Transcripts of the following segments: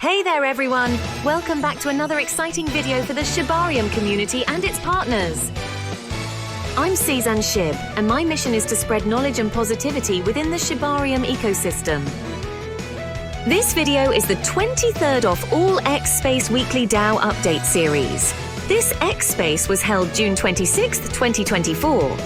Hey there everyone! Welcome back to another exciting video for the Shibarium community and its partners. I'm Cezanne Shib, and my mission is to spread knowledge and positivity within the Shibarium ecosystem. This video is the 23rd of all X Space Weekly DAO Update series. This X Space was held June 26th, 2024.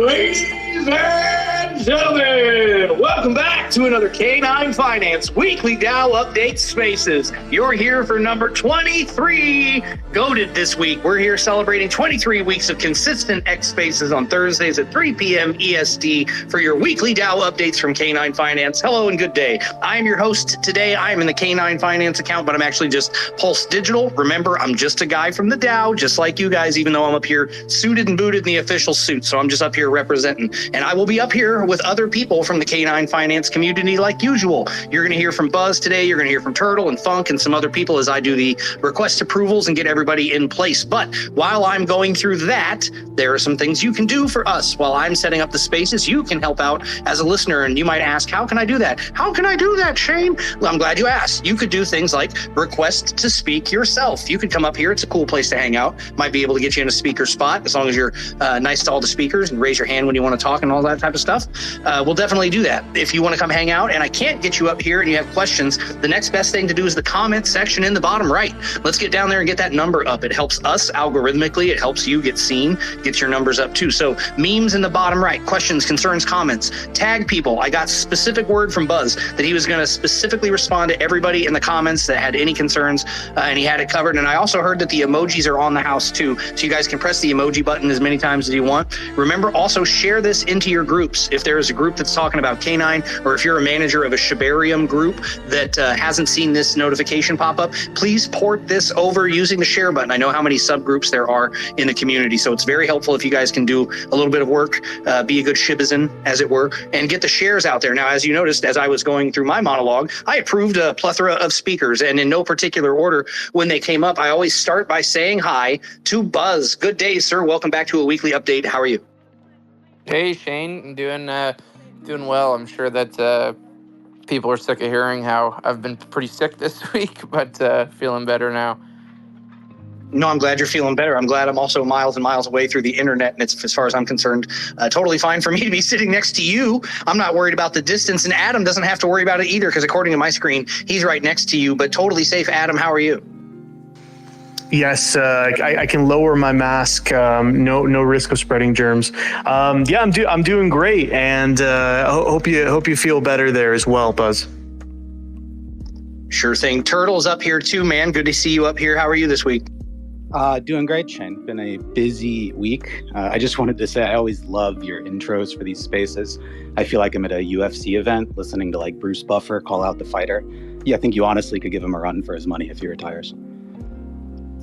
Ladies and gentlemen, welcome back to another KNINE Finance Weekly DAO Update Spaces. You're here for number 23, goated this week. We're here celebrating 23 weeks of consistent X Spaces on Thursdays at 3 p.m. EST for your weekly DAO updates from KNINE Finance. Hello and good day. I am your host today. I am in the KNINE Finance account, but I'm actually just Pulse Digital. Remember, I'm just a guy from the DAO, just like you guys, even though I'm up here suited and booted in the official suit. So I'm just up here representing, and I will be up here with other people from the KNINE Finance community like usual. You're going to hear from Buzz today. You're going to hear from Turtle and Funk and some other people as I do the request approvals and get everybody in place. But while I'm going through that, there are some things you can do for us. While I'm setting up the spaces, you can help out as a listener, and you might ask, how can I do that? How can I do that, Shane? Well, I'm glad you asked. You could do things like request to speak yourself. You could come up here. It's a cool place to hang out. Might be able to get you in a speaker spot as long as you're nice to all the speakers and raise your hand when you want to talk and all that type of stuff. We'll definitely do that. If you want to come hang out and I can't get you up here and you have questions, the next best thing to do is the comment section in the bottom right. Let's get down there and get that number up. It helps us algorithmically. It helps you get seen, get your numbers up too. So memes in the bottom right, questions, concerns, comments, tag people. I got specific word from Buzz that he was going to specifically respond to everybody in the comments that had any concerns, and he had it covered. And I also heard that the emojis are on the house too. So you guys can press the emoji button as many times as you want. Remember, also share this into your groups. If there is a group that's talking about K9, or if you're a manager of a Shibarium group that hasn't seen this notification pop up, please port this over using the share button. I know how many subgroups there are in the community, so it's very helpful if you guys can do a little bit of work, be a good Shibizen, as it were, and get the shares out there. Now, as you noticed, as I was going through my monologue, I approved a plethora of speakers, and in no particular order when they came up, I always start by saying hi to Buzz. Good day, sir. Welcome back to a weekly update. How are you? Hey Shane, I'm doing well. I'm sure that people are sick of hearing how I've been pretty sick this week, but feeling better now. No, I'm glad you're feeling better. I'm glad I'm also miles and miles away through the internet, and it's, as far as I'm concerned, totally fine for me to be sitting next to you. I'm not worried about the distance, and Adam doesn't have to worry about it either, because according to my screen, he's right next to you, but totally safe. Adam, how are you? Yes, I can lower my mask. No risk of spreading germs. Yeah, I'm doing great, and hope you feel better there as well, Buzz. Sure thing. Turtle's up here too, man. Good to see you up here. How are you this week? Doing great, Shane. Been a busy week. I just wanted to say I always love your intros for these spaces. I feel like I'm at a UFC event listening to like Bruce Buffer call out the fighter. Yeah, I think you honestly could give him a run for his money if he retires.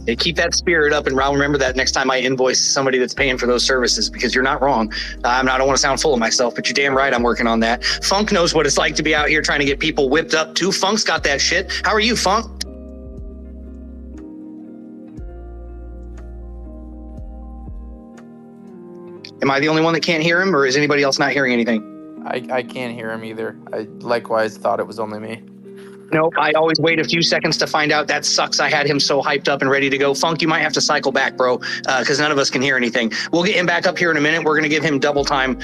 Hey, keep that spirit up, and I'll remember that next time I invoice somebody that's paying for those services, because you're not wrong. I don't want to sound full of myself, but you're damn right I'm working on that. Funk knows what it's like to be out here trying to get people whipped up too. Funk's got that shit. How are you, Funk? Am I the only one that can't hear him, or is anybody else not hearing anything? I can't hear him either. I likewise thought it was only me. No, I always wait a few seconds to find out. That sucks. I had him so hyped up and ready to go. Funk, you might have to cycle back, bro, because none of us can hear anything. We'll get him back up here in a minute. We're going to give him double time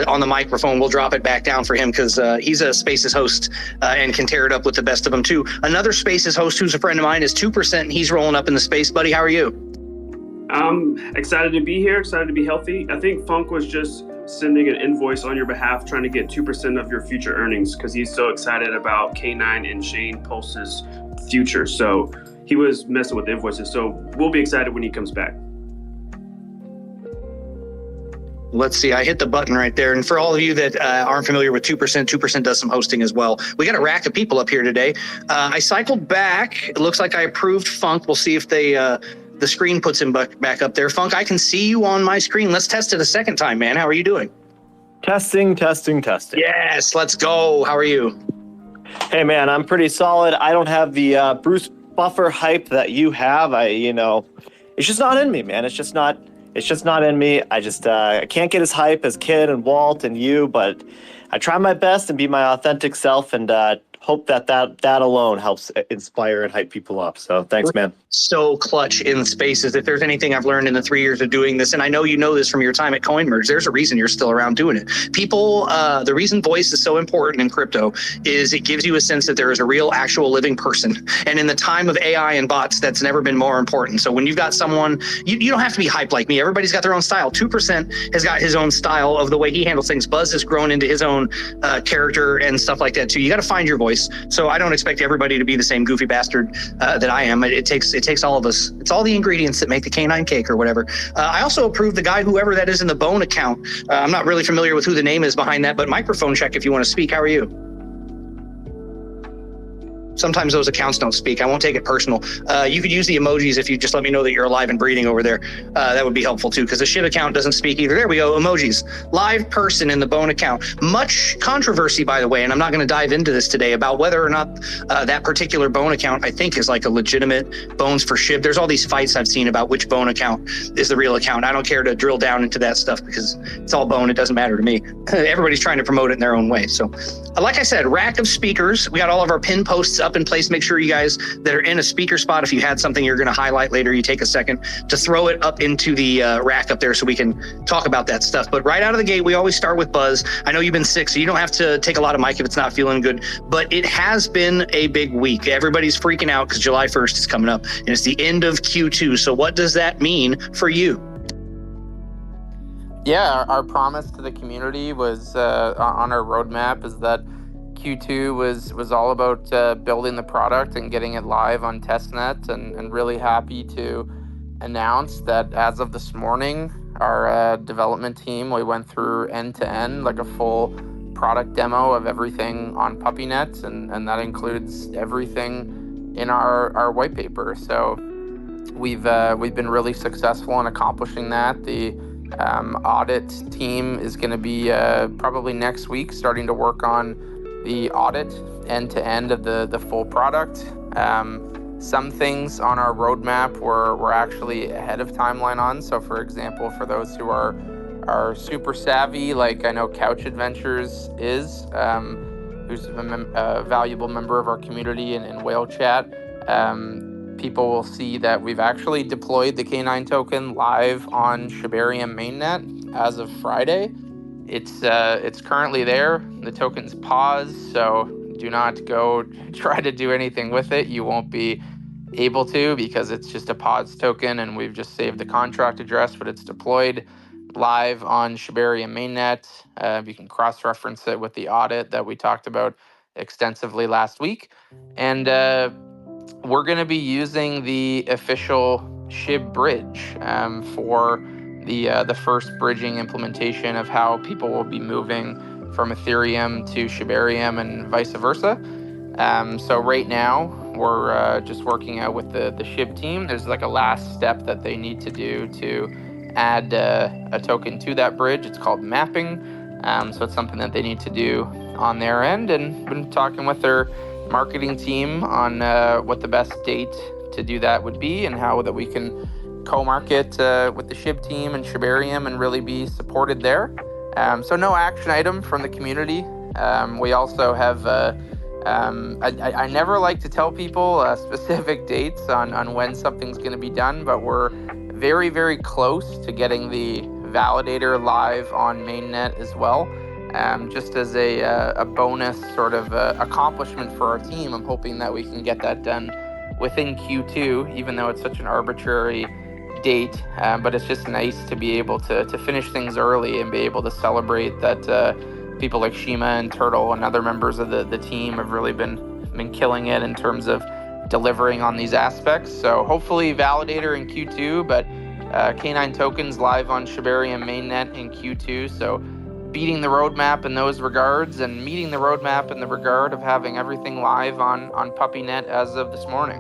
on the microphone. We'll drop it back down for him because he's a Spaces host and can tear it up with the best of them, too. Another Spaces host who's a friend of mine is 2%, and he's rolling up in the space. Buddy, how are you? I'm excited to be here, excited to be healthy. I think Funk was just sending an invoice on your behalf, trying to get 2% of your future earnings because he's so excited about K9 and Shane Pulse's future. So he was messing with the invoices. So we'll be excited when he comes back. Let's see. I hit the button right there. And for all of you that aren't familiar with 2%, 2% does some hosting as well. We got a rack of people up here today. I cycled back. It looks like I approved Funk. We'll see if the screen puts him back up there. Funk, I can see you on my screen. Let's test it a second time, man. How are you doing? Testing. Yes, let's go. How are you? Hey, man, I'm pretty solid. I don't have the Bruce Buffer hype that you have. It's just not in me, man. It's just not It's just not in me. I can't get as hype as Kid and Walt and you, but I try my best and be my authentic self, and hope that alone helps inspire and hype people up. So thanks, man. So clutch in spaces. If there's anything I've learned in the 3 years of doing this, and I know you know this from your time at CoinMerge, there's a reason you're still around doing it. People, the reason voice is so important in crypto is it gives you a sense that there is a real, actual living person. And in the time of AI and bots, that's never been more important. So when you've got someone, you don't have to be hyped like me. Everybody's got their own style. 2% has got his own style of the way he handles things. Buzz has grown into his own character and stuff like that too. You got to find your voice. So I don't expect everybody to be the same goofy bastard that I am. It takes all of us. It's all the ingredients that make the K9 cake or whatever. I also approve the guy, whoever that is in the Bone account. I'm not really familiar with who the name is behind that, but microphone check if you want to speak. How are you? Sometimes those accounts don't speak. I won't take it personal. You could use the emojis if you just let me know that you're alive and breathing over there. That would be helpful too, because the Shib account doesn't speak either. There we go, emojis. Live person in the Bone account. Much controversy, by the way, and I'm not going to dive into this today about whether or not that particular Bone account, I think, is like a legitimate Bones for Shib. There's all these fights I've seen about which Bone account is the real account. I don't care to drill down into that stuff because it's all Bone. It doesn't matter to me. Everybody's trying to promote it in their own way. So like I said, rack of speakers. We got all of our pin posts up in place. Make sure you guys that are in a speaker spot, if you had something you're going to highlight later, you take a second to throw it up into the rack up there so we can talk about that stuff. But right out of the gate, we always start with Buzz. I know you've been sick, so you don't have to take a lot of mic if it's not feeling good, but it has been a big week. Everybody's freaking out because July 1st is coming up and it's the end of Q2. So what does that mean for you? Yeah, our promise to the community was on our roadmap is that Q2 was all about building the product and getting it live on testnet, and really happy to announce that as of this morning, our development team, we went through end to end, like a full product demo of everything on PuppyNet, and that includes everything in our white paper. So we've been really successful in accomplishing that. The audit team is going to be probably next week starting to work on the audit end-to-end of the full product. Some things on our roadmap we're actually ahead of timeline on. So for example, for those who are super savvy, like I know Couch Adventures is, who's a valuable member of our community in Whale Chat, people will see that we've actually deployed the K9 token live on Shibarium mainnet as of Friday. It's currently there. The token's paused, so do not go try to do anything with it. You won't be able to because it's just a paused token, and we've just saved the contract address, but it's deployed live on Shibarium mainnet. You can cross-reference it with the audit that we talked about extensively last week. And we're going to be using the official Shib bridge for the first bridging implementation of how people will be moving from Ethereum to Shibarium and vice versa. So right now, we're just working out with the Shib team. There's like a last step that they need to do to add a token to that bridge. It's called mapping. So it's something that they need to do on their end, and been talking with their marketing team on what the best date to do that would be and how that we can co-market with the Shib team and Shibarium and really be supported there. So no action item from the community. We also have, I never like to tell people specific dates on when something's going to be done, but we're very, very close to getting the validator live on mainnet as well. Just as a bonus sort of accomplishment for our team, I'm hoping that we can get that done within Q2, even though it's such an arbitrary date. But it's just nice to be able to finish things early and be able to celebrate that people like Shima and Turtle and other members of the team have really been killing it in terms of delivering on these aspects. So hopefully validator in Q2, but K9 tokens live on Shibarium mainnet in Q2. So beating the roadmap in those regards and meeting the roadmap in the regard of having everything live on PuppyNet as of this morning.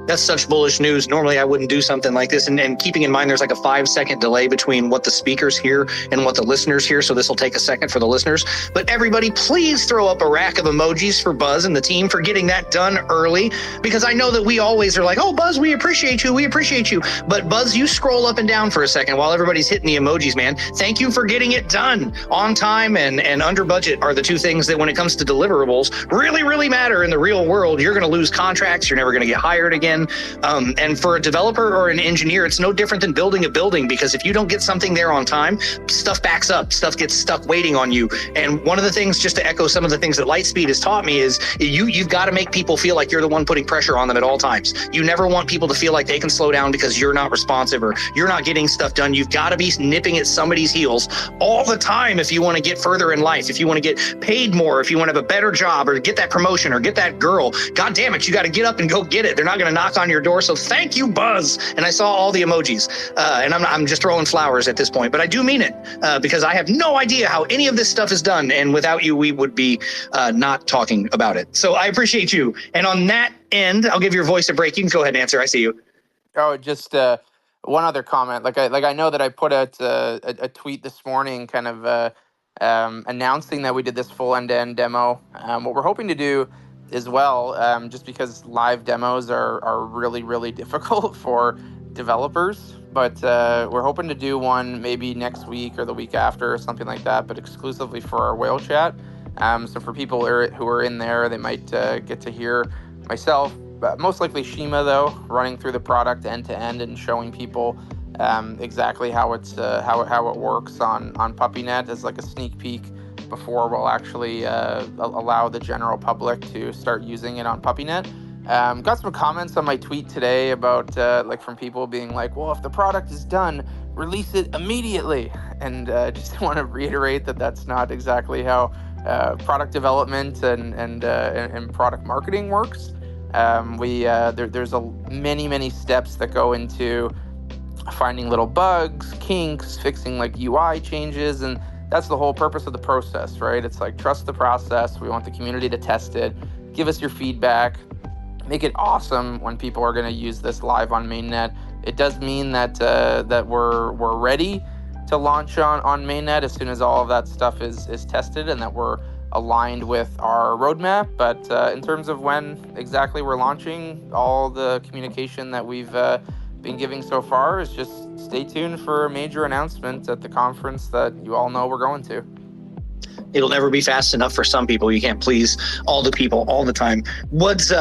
That's such bullish news. Normally, I wouldn't do something like this. And keeping in mind, there's like a 5-second delay between what the speakers hear and what the listeners hear. So this will take a second for the listeners. But everybody, please throw up a rack of emojis for Buzz and the team for getting that done early. Because I know that we always are like, oh, Buzz, we appreciate you. We appreciate you. But Buzz, you scroll up and down for a second while everybody's hitting the emojis, man. Thank you for getting it done on time and under budget are the two things that when it comes to deliverables really, really matter in the real world. You're going to lose contracts. You're never going to get hired again. And for a developer or an engineer, it's no different than building a building, because if you don't get something there on time, stuff backs up, stuff gets stuck waiting on you. And one of the things, just to echo some of the things that Lightspeed has taught me, is you've got to make people feel like you're the one putting pressure on them at all times. You never want people to feel like they can slow down because you're not responsive or you're not getting stuff done. You've got to be nipping at somebody's heels all the time if you want to get further in life, if you want to get paid more, if you want to have a better job or get that promotion or get that girl. God damn it, you got to get up and go get it. They're not going to knock on your door. So thank you, Buzz. And I saw all the emojis, and I'm just throwing flowers at this point, but I do mean it, because I have no idea how any of this stuff is done, and without you, we would be not talking about it. So I appreciate you. And on that end, I'll give your voice a break. You can go ahead and answer. I see you. Oh, just one other comment. I know that I put out a tweet this morning, kind of announcing that we did this full end-to-end demo. What we're hoping to do as well, just because live demos are really, really difficult for developers, but we're hoping to do one maybe next week or the week after or something like that, but exclusively for our whale chat. So for people who are in there, they might get to hear myself, most likely Shima though, running through the product end to end and showing people exactly how it works on PuppyNet as like a sneak peek before we'll actually allow the general public to start using it on PuppyNet. Got some comments on my tweet today about from people being like, well, if the product is done, release it immediately. And just want to reiterate that that's not exactly how product development and product marketing works. There's many steps that go into finding little bugs, kinks, fixing like UI changes, and that's the whole purpose of the process, right? It's like, trust the process. We want the community to test it. Give us your feedback. Make it awesome when people are going to use this live on mainnet. It does mean that that we're ready to launch on mainnet as soon as all of that stuff is tested and that we're aligned with our roadmap. But in terms of when exactly we're launching, all the communication that we've been giving so far is just stay tuned for a major announcement at the conference that you all know we're going to. It'll never be fast enough for some people. You can't please all the people all the time. What's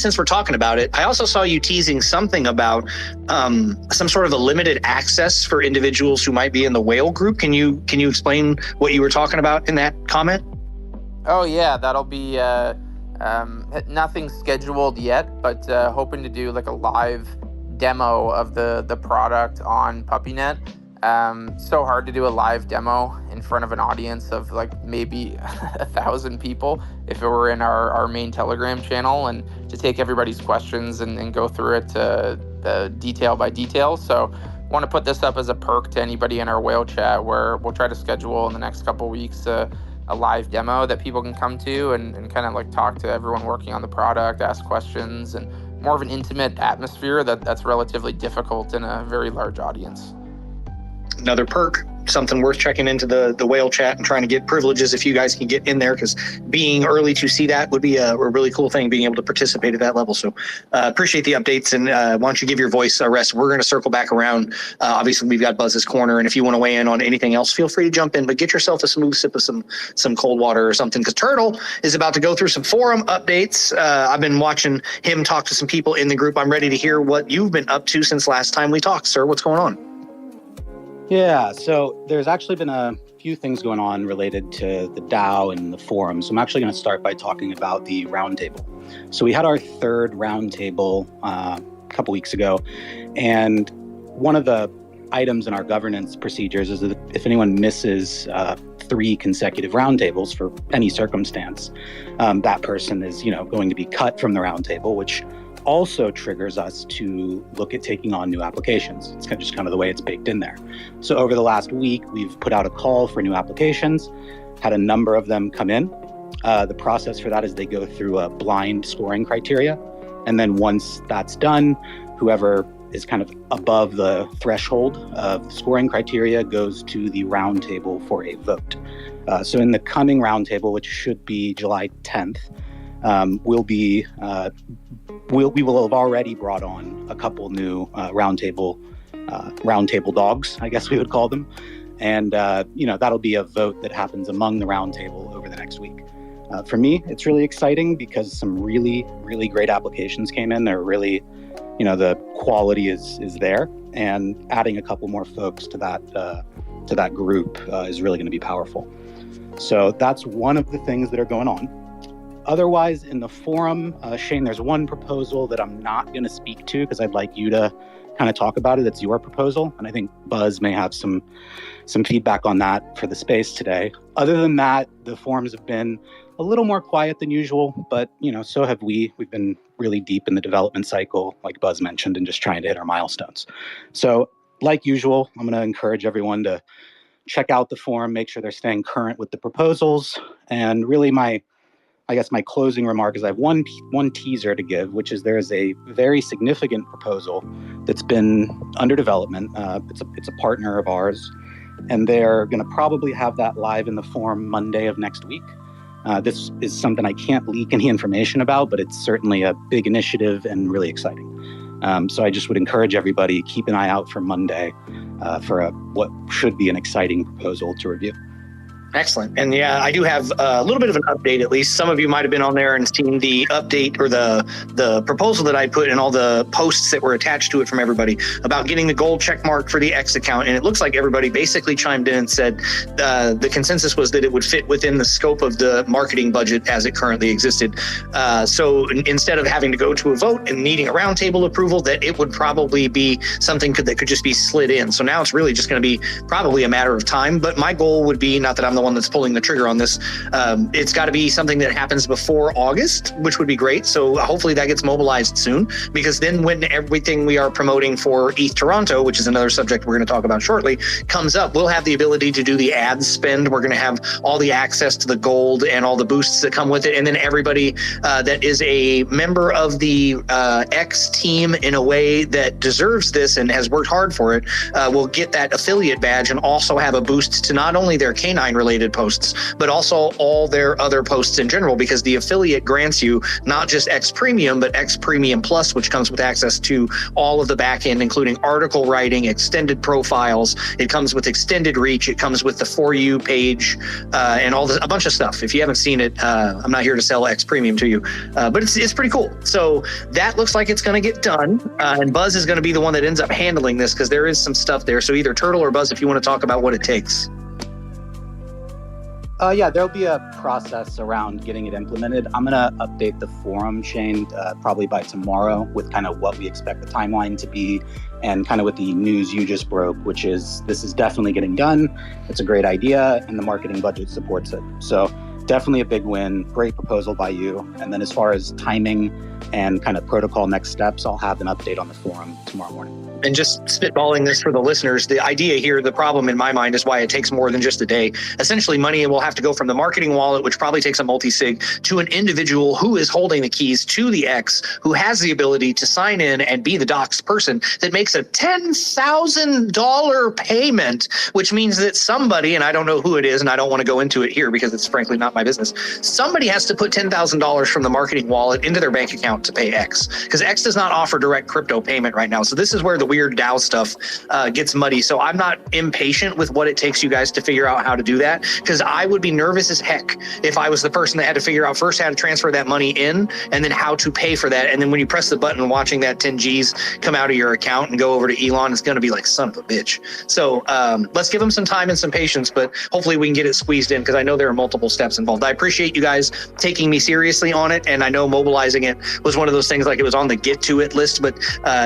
since we're talking about it, I also saw you teasing something about some sort of a limited access for individuals who might be in the whale group. Can you explain what you were talking about in that comment? Oh yeah, that'll be nothing scheduled yet, but hoping to do like a live demo of the product on PuppyNet. So hard to do a live demo in front of an audience of like maybe 1,000 people if it were in our main Telegram channel, and to take everybody's questions and go through it detail by detail. So want to put this up as a perk to anybody in our whale chat, where we'll try to schedule in the next couple weeks a live demo that people can come to and kind of like talk to everyone working on the product, ask questions, and more of an intimate atmosphere that's relatively difficult in a very large audience. Another perk, something worth checking into the whale chat and trying to get privileges if you guys can get in there, because being early to see that would be a really cool thing, being able to participate at that level. So appreciate the updates, and why don't you give your voice a rest. We're going to circle back around. Obviously, we've got Buzz's Corner, and if you want to weigh in on anything else, feel free to jump in, but get yourself a smooth sip of some cold water or something, because Turtle is about to go through some forum updates. I've been watching him talk to some people in the group. I'm ready to hear what you've been up to since last time we talked, sir. What's going on? Yeah, so there's actually been a few things going on related to the DAO and the forums. So I'm actually going to start by talking about the roundtable. So we had our third roundtable a couple weeks ago, and one of the items in our governance procedures is that if anyone misses 3 consecutive roundtables for any circumstance, that person is, going to be cut from the roundtable, which also triggers us to look at taking on new applications. It's just kind of the way it's baked in there. So over the last week, we've put out a call for new applications, had a number of them come in. The process for that is they go through a blind scoring criteria, And then once that's done, whoever is kind of above the threshold of the scoring criteria goes to the roundtable for a vote. So in the coming roundtable, which should be July 10th, we will have already brought on a couple new roundtable dogs, I guess we would call them. And, that'll be a vote that happens among the roundtable over the next week. For me, it's really exciting because some really, really great applications came in. They're really, the quality is there, and adding a couple more folks to that group is really going to be powerful. So that's one of the things that are going on. Otherwise, in the forum, Shane, there's one proposal that I'm not going to speak to because I'd like you to kind of talk about it. It's your proposal, and I think Buzz may have some feedback on that for the space today. Other than that, the forums have been a little more quiet than usual, but so have we. We've been really deep in the development cycle, like Buzz mentioned, and just trying to hit our milestones. So, like usual, I'm going to encourage everyone to check out the forum, make sure they're staying current with the proposals, and really my closing remark is I have one teaser to give, which is there is a very significant proposal that's been under development. It's a partner of ours, and they're going to probably have that live in the forum Monday of next week. This is something I can't leak any information about, but it's certainly a big initiative and really exciting. So I just would encourage everybody, keep an eye out for Monday for what should be an exciting proposal to review. Excellent. And yeah, I do have a little bit of an update, at least. Some of you might have been on there and seen the update or the proposal that I put in all the posts that were attached to it from everybody about getting the gold check mark for the X account. And it looks like everybody basically chimed in and said the consensus was that it would fit within the scope of the marketing budget as it currently existed. So instead of having to go to a vote and needing a roundtable approval, that it would probably be something that could just be slid in. So now it's really just going to be probably a matter of time. But my goal would be, not that I'm the one that's pulling the trigger on this, it's got to be something that happens before August, which would be great. So hopefully that gets mobilized soon, because then when everything we are promoting for ETH Toronto, which is another subject we're going to talk about shortly, comes up, we'll have the ability to do the ad spend. We're going to have all the access to the gold and all the boosts that come with it. And then everybody that is a member of the X team in a way that deserves this and has worked hard for it will get that affiliate badge and also have a boost to not only their KNINE related posts, but also all their other posts in general, because the affiliate grants you not just X Premium, but X Premium Plus, which comes with access to all of the back end, including article writing, extended profiles. It comes with extended reach. It comes with the For You page and a bunch of stuff. If you haven't seen it, I'm not here to sell X Premium to you, but it's pretty cool. So that looks like it's going to get done, and Buzz is going to be the one that ends up handling this, because there is some stuff there. So either Turtle or Buzz, if you want to talk about what it takes. Yeah, there'll be a process around getting it implemented. I'm going to update the forum, Shane, probably by tomorrow with kind of what we expect the timeline to be and kind of with the news you just broke, which is this is definitely getting done. It's a great idea and the marketing budget supports it. So definitely a big win. Great proposal by you. And then as far as timing and kind of protocol next steps, I'll have an update on the forum tomorrow morning. And just spitballing this for the listeners, the idea here, the problem in my mind is why it takes more than just a day. Essentially, money will have to go from the marketing wallet, which probably takes a multi-sig, to an individual who is holding the keys to the X, who has the ability to sign in and be the docs person that makes a $10,000 payment, which means that somebody, and I don't know who it is, and I don't want to go into it here because it's frankly not my business, somebody has to put $10,000 from the marketing wallet into their bank account to pay X, because X does not offer direct crypto payment right now. So this is where the weird DAO stuff gets muddy. So I'm not impatient with what it takes you guys to figure out how to do that, because I would be nervous as heck if I was the person that had to figure out first how to transfer that money in and then how to pay for that. And then when you press the button, watching that 10 G's come out of your account and go over to Elon, it's going to be like, son of a bitch. So let's give them some time and some patience, but hopefully we can get it squeezed in, because I know there are multiple steps involved. I appreciate you guys taking me seriously on it, and I know mobilizing it was one of those things, like it was on the get to it list, but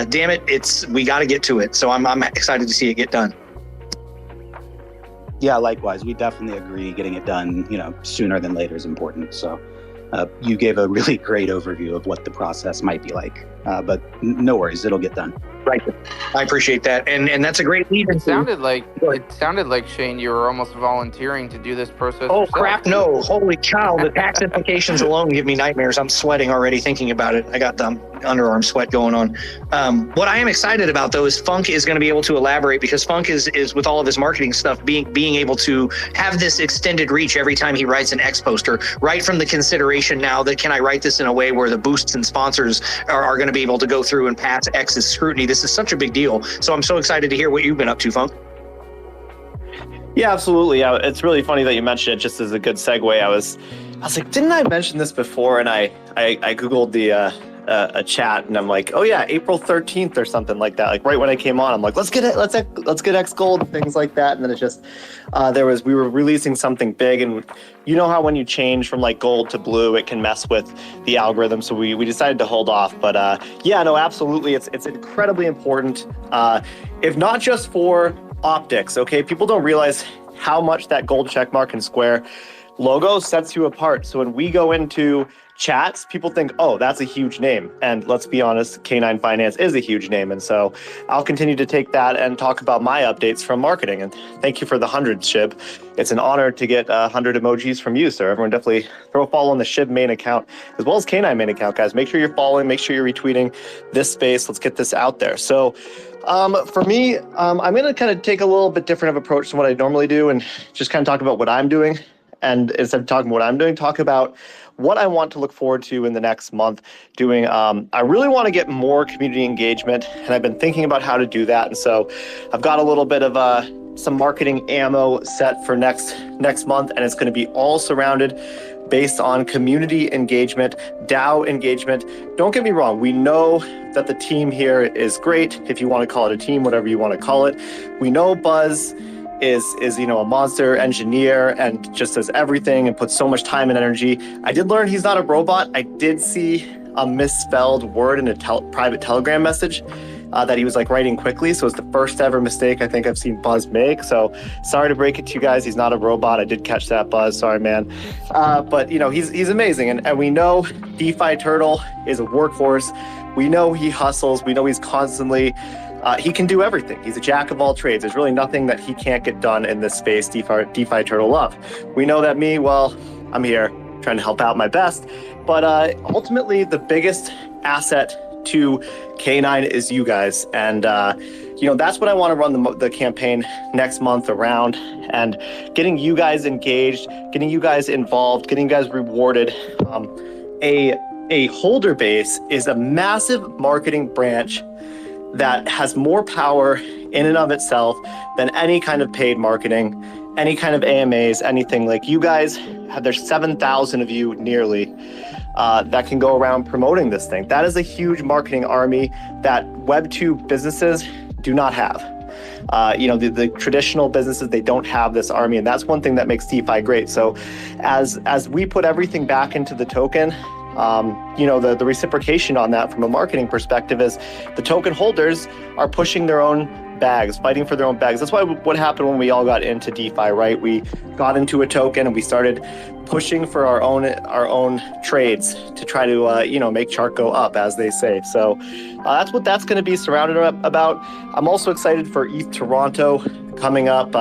damn it, we got to get to it. So I'm excited to see it get done. Yeah, likewise. We definitely agree getting it done, sooner than later is important. So you gave a really great overview of what the process might be like, but no worries, it'll get done. Right. I appreciate that. And that's a great lead. It sounded like Shane, you were almost volunteering to do this process. Oh, yourself. crap, no. Holy cow. The tax implications alone give me nightmares. I'm sweating already thinking about it. I got the underarm sweat going on. What I am excited about, though, is Funk is going to be able to elaborate, because Funk is with all of his marketing stuff, being able to have this extended reach every time he writes an X poster, right from the consideration now that can I write this in a way where the boosts and sponsors are going to be able to go through and pass X's scrutiny. This is such a big deal. So I'm so excited to hear what you've been up to, Funk. Yeah, absolutely. Yeah, it's really funny that you mentioned it. Just as a good segue, I was like, didn't I mention this before? And I Googled the a chat, and I'm like, oh yeah, April 13th or something like that. Like right when I came on, I'm like, let's get X Gold, things like that. And then it just we were releasing something big, and you know how when you change from like gold to blue, it can mess with the algorithm. So we decided to hold off. But yeah, no, absolutely, it's incredibly important. If not just for optics, okay, people don't realize how much that gold checkmark and square logo sets you apart. So when we go into chats, people think, oh, that's a huge name. And let's be honest, K9 Finance is a huge name. And so I'll continue to take that and talk about my updates from marketing. And thank you for the 100, Shib. It's an honor to get 100 emojis from you, sir. Everyone definitely throw a follow on the Shib main account, as well as K9 main account, guys. Make sure you're following, make sure you're retweeting this space. Let's get this out there. So for me, I'm going to kind of take a little bit different of approach to what I normally do and just kind of talk about what I'm doing. And instead of talking about what I'm doing, talk about what I want to look forward to in the next month doing. I really want to get more community engagement, and I've been thinking about how to do that. And so I've got a little bit of some marketing ammo set for next month, and it's going to be all surrounded based on community engagement, DAO engagement. Don't get me wrong, we know that the team here is great. If you want to call it a team, whatever you want to call it. We know Buzz is a monster engineer and just does everything and puts so much time and energy. I did learn he's not a robot. I did see a misspelled word in a private Telegram message that he was like writing quickly. So it's the first ever mistake I think I've seen Buzz make. So sorry to break it to you guys. He's not a robot. I did catch that, Buzz. Sorry, man. But he's amazing. And we know DeFi Turtle is a workhorse. We know he hustles. We know he's constantly he can do everything. He's a jack of all trades. There's really nothing that he can't get done in this space, DeFi Turtle love. We know that me, well, I'm here trying to help out my best. But ultimately, the biggest asset to K9 is you guys. And, that's what I want to run the campaign next month around, and getting you guys engaged, getting you guys involved, getting you guys rewarded. A holder base is a massive marketing branch that has more power in and of itself than any kind of paid marketing, any kind of AMAs, anything. Like you guys, there's 7,000 of you nearly that can go around promoting this thing. That is a huge marketing army that Web2 businesses do not have. The traditional businesses, they don't have this army, and that's one thing that makes DeFi great. So as we put everything back into the token, the reciprocation on that from a marketing perspective is the token holders are pushing their own bags, fighting for their own bags. That's what happened when we all got into DeFi, right? We got into a token and we started pushing for our own trades to try to make chart go up, as they say. So that's what that's going to be surrounded about. I'm also excited for ETH Toronto coming up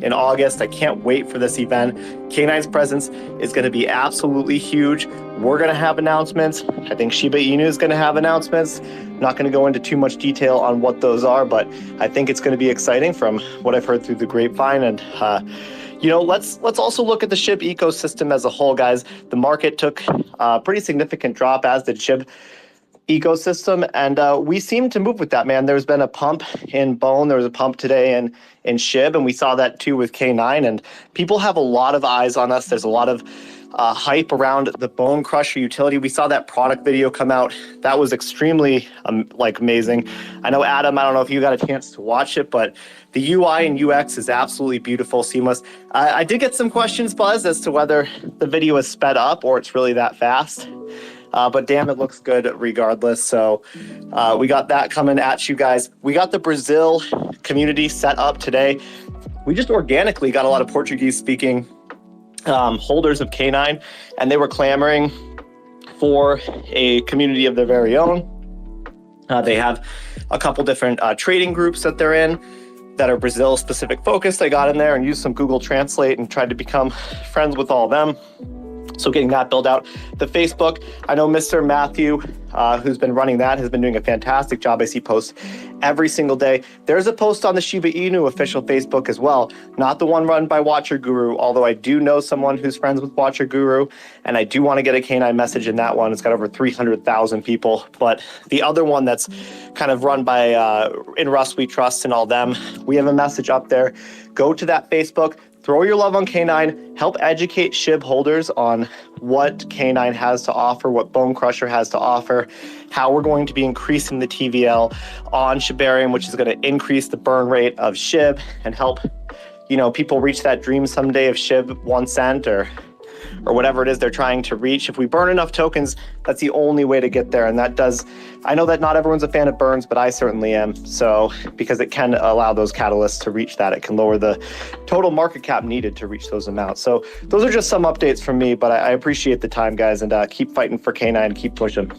in August. I can't wait for this event. K9's presence is going to be absolutely huge. We're going to have announcements. I think Shiba Inu is going to have announcements. I'm not going to go into too much detail on what those are, but I think it's going to be exciting from what I've heard through the grapevine. And let's also look at the SHIB ecosystem as a whole, guys. The market took a pretty significant drop, as did SHIB ecosystem, and we seem to move with that, man. There's been a pump in Bone. There was a pump today in SHIB, and we saw that too with K9, and people have a lot of eyes on us. There's a lot of hype around the Bone Crusher utility. We saw that product video come out. That was extremely amazing. I know, Adam, I don't know if you got a chance to watch it, but the UI and UX is absolutely beautiful, seamless. I did get some questions, Buzz, as to whether the video is sped up or it's really that fast. But damn, it looks good regardless. So we got that coming at you guys. We got the Brazil community set up today. We just organically got a lot of Portuguese speaking holders of K9, and they were clamoring for a community of their very own. They have a couple different trading groups that they're in that are Brazil specific focused. I got in there and used some Google Translate and tried to become friends with all of them. So getting that built out. The Facebook, I know Mr. Matthew, who's been running that, has been doing a fantastic job. I see posts every single day. There's a post on the Shiba Inu official Facebook as well, not the one run by Watcher Guru, although I do know someone who's friends with Watcher Guru, and I do want to get a K9 message in that one. It's got over 300,000 people. But the other one that's kind of run by InRussWeTrust and all them, we have a message up there. Go to that Facebook. Throw your love on K9, help educate SHIB holders on what K9 has to offer, what Bone Crusher has to offer, how we're going to be increasing the TVL on Shibarium, which is going to increase the burn rate of SHIB and help, people reach that dream someday of SHIB 1 cent or whatever it is they're trying to reach. If we burn enough tokens, that's the only way to get there. And I know that not everyone's a fan of burns, but I certainly am. So, because it can allow those catalysts to reach that, it can lower the total market cap needed to reach those amounts. So those are just some updates from me, but I appreciate the time, guys, and keep fighting for K9, keep pushing.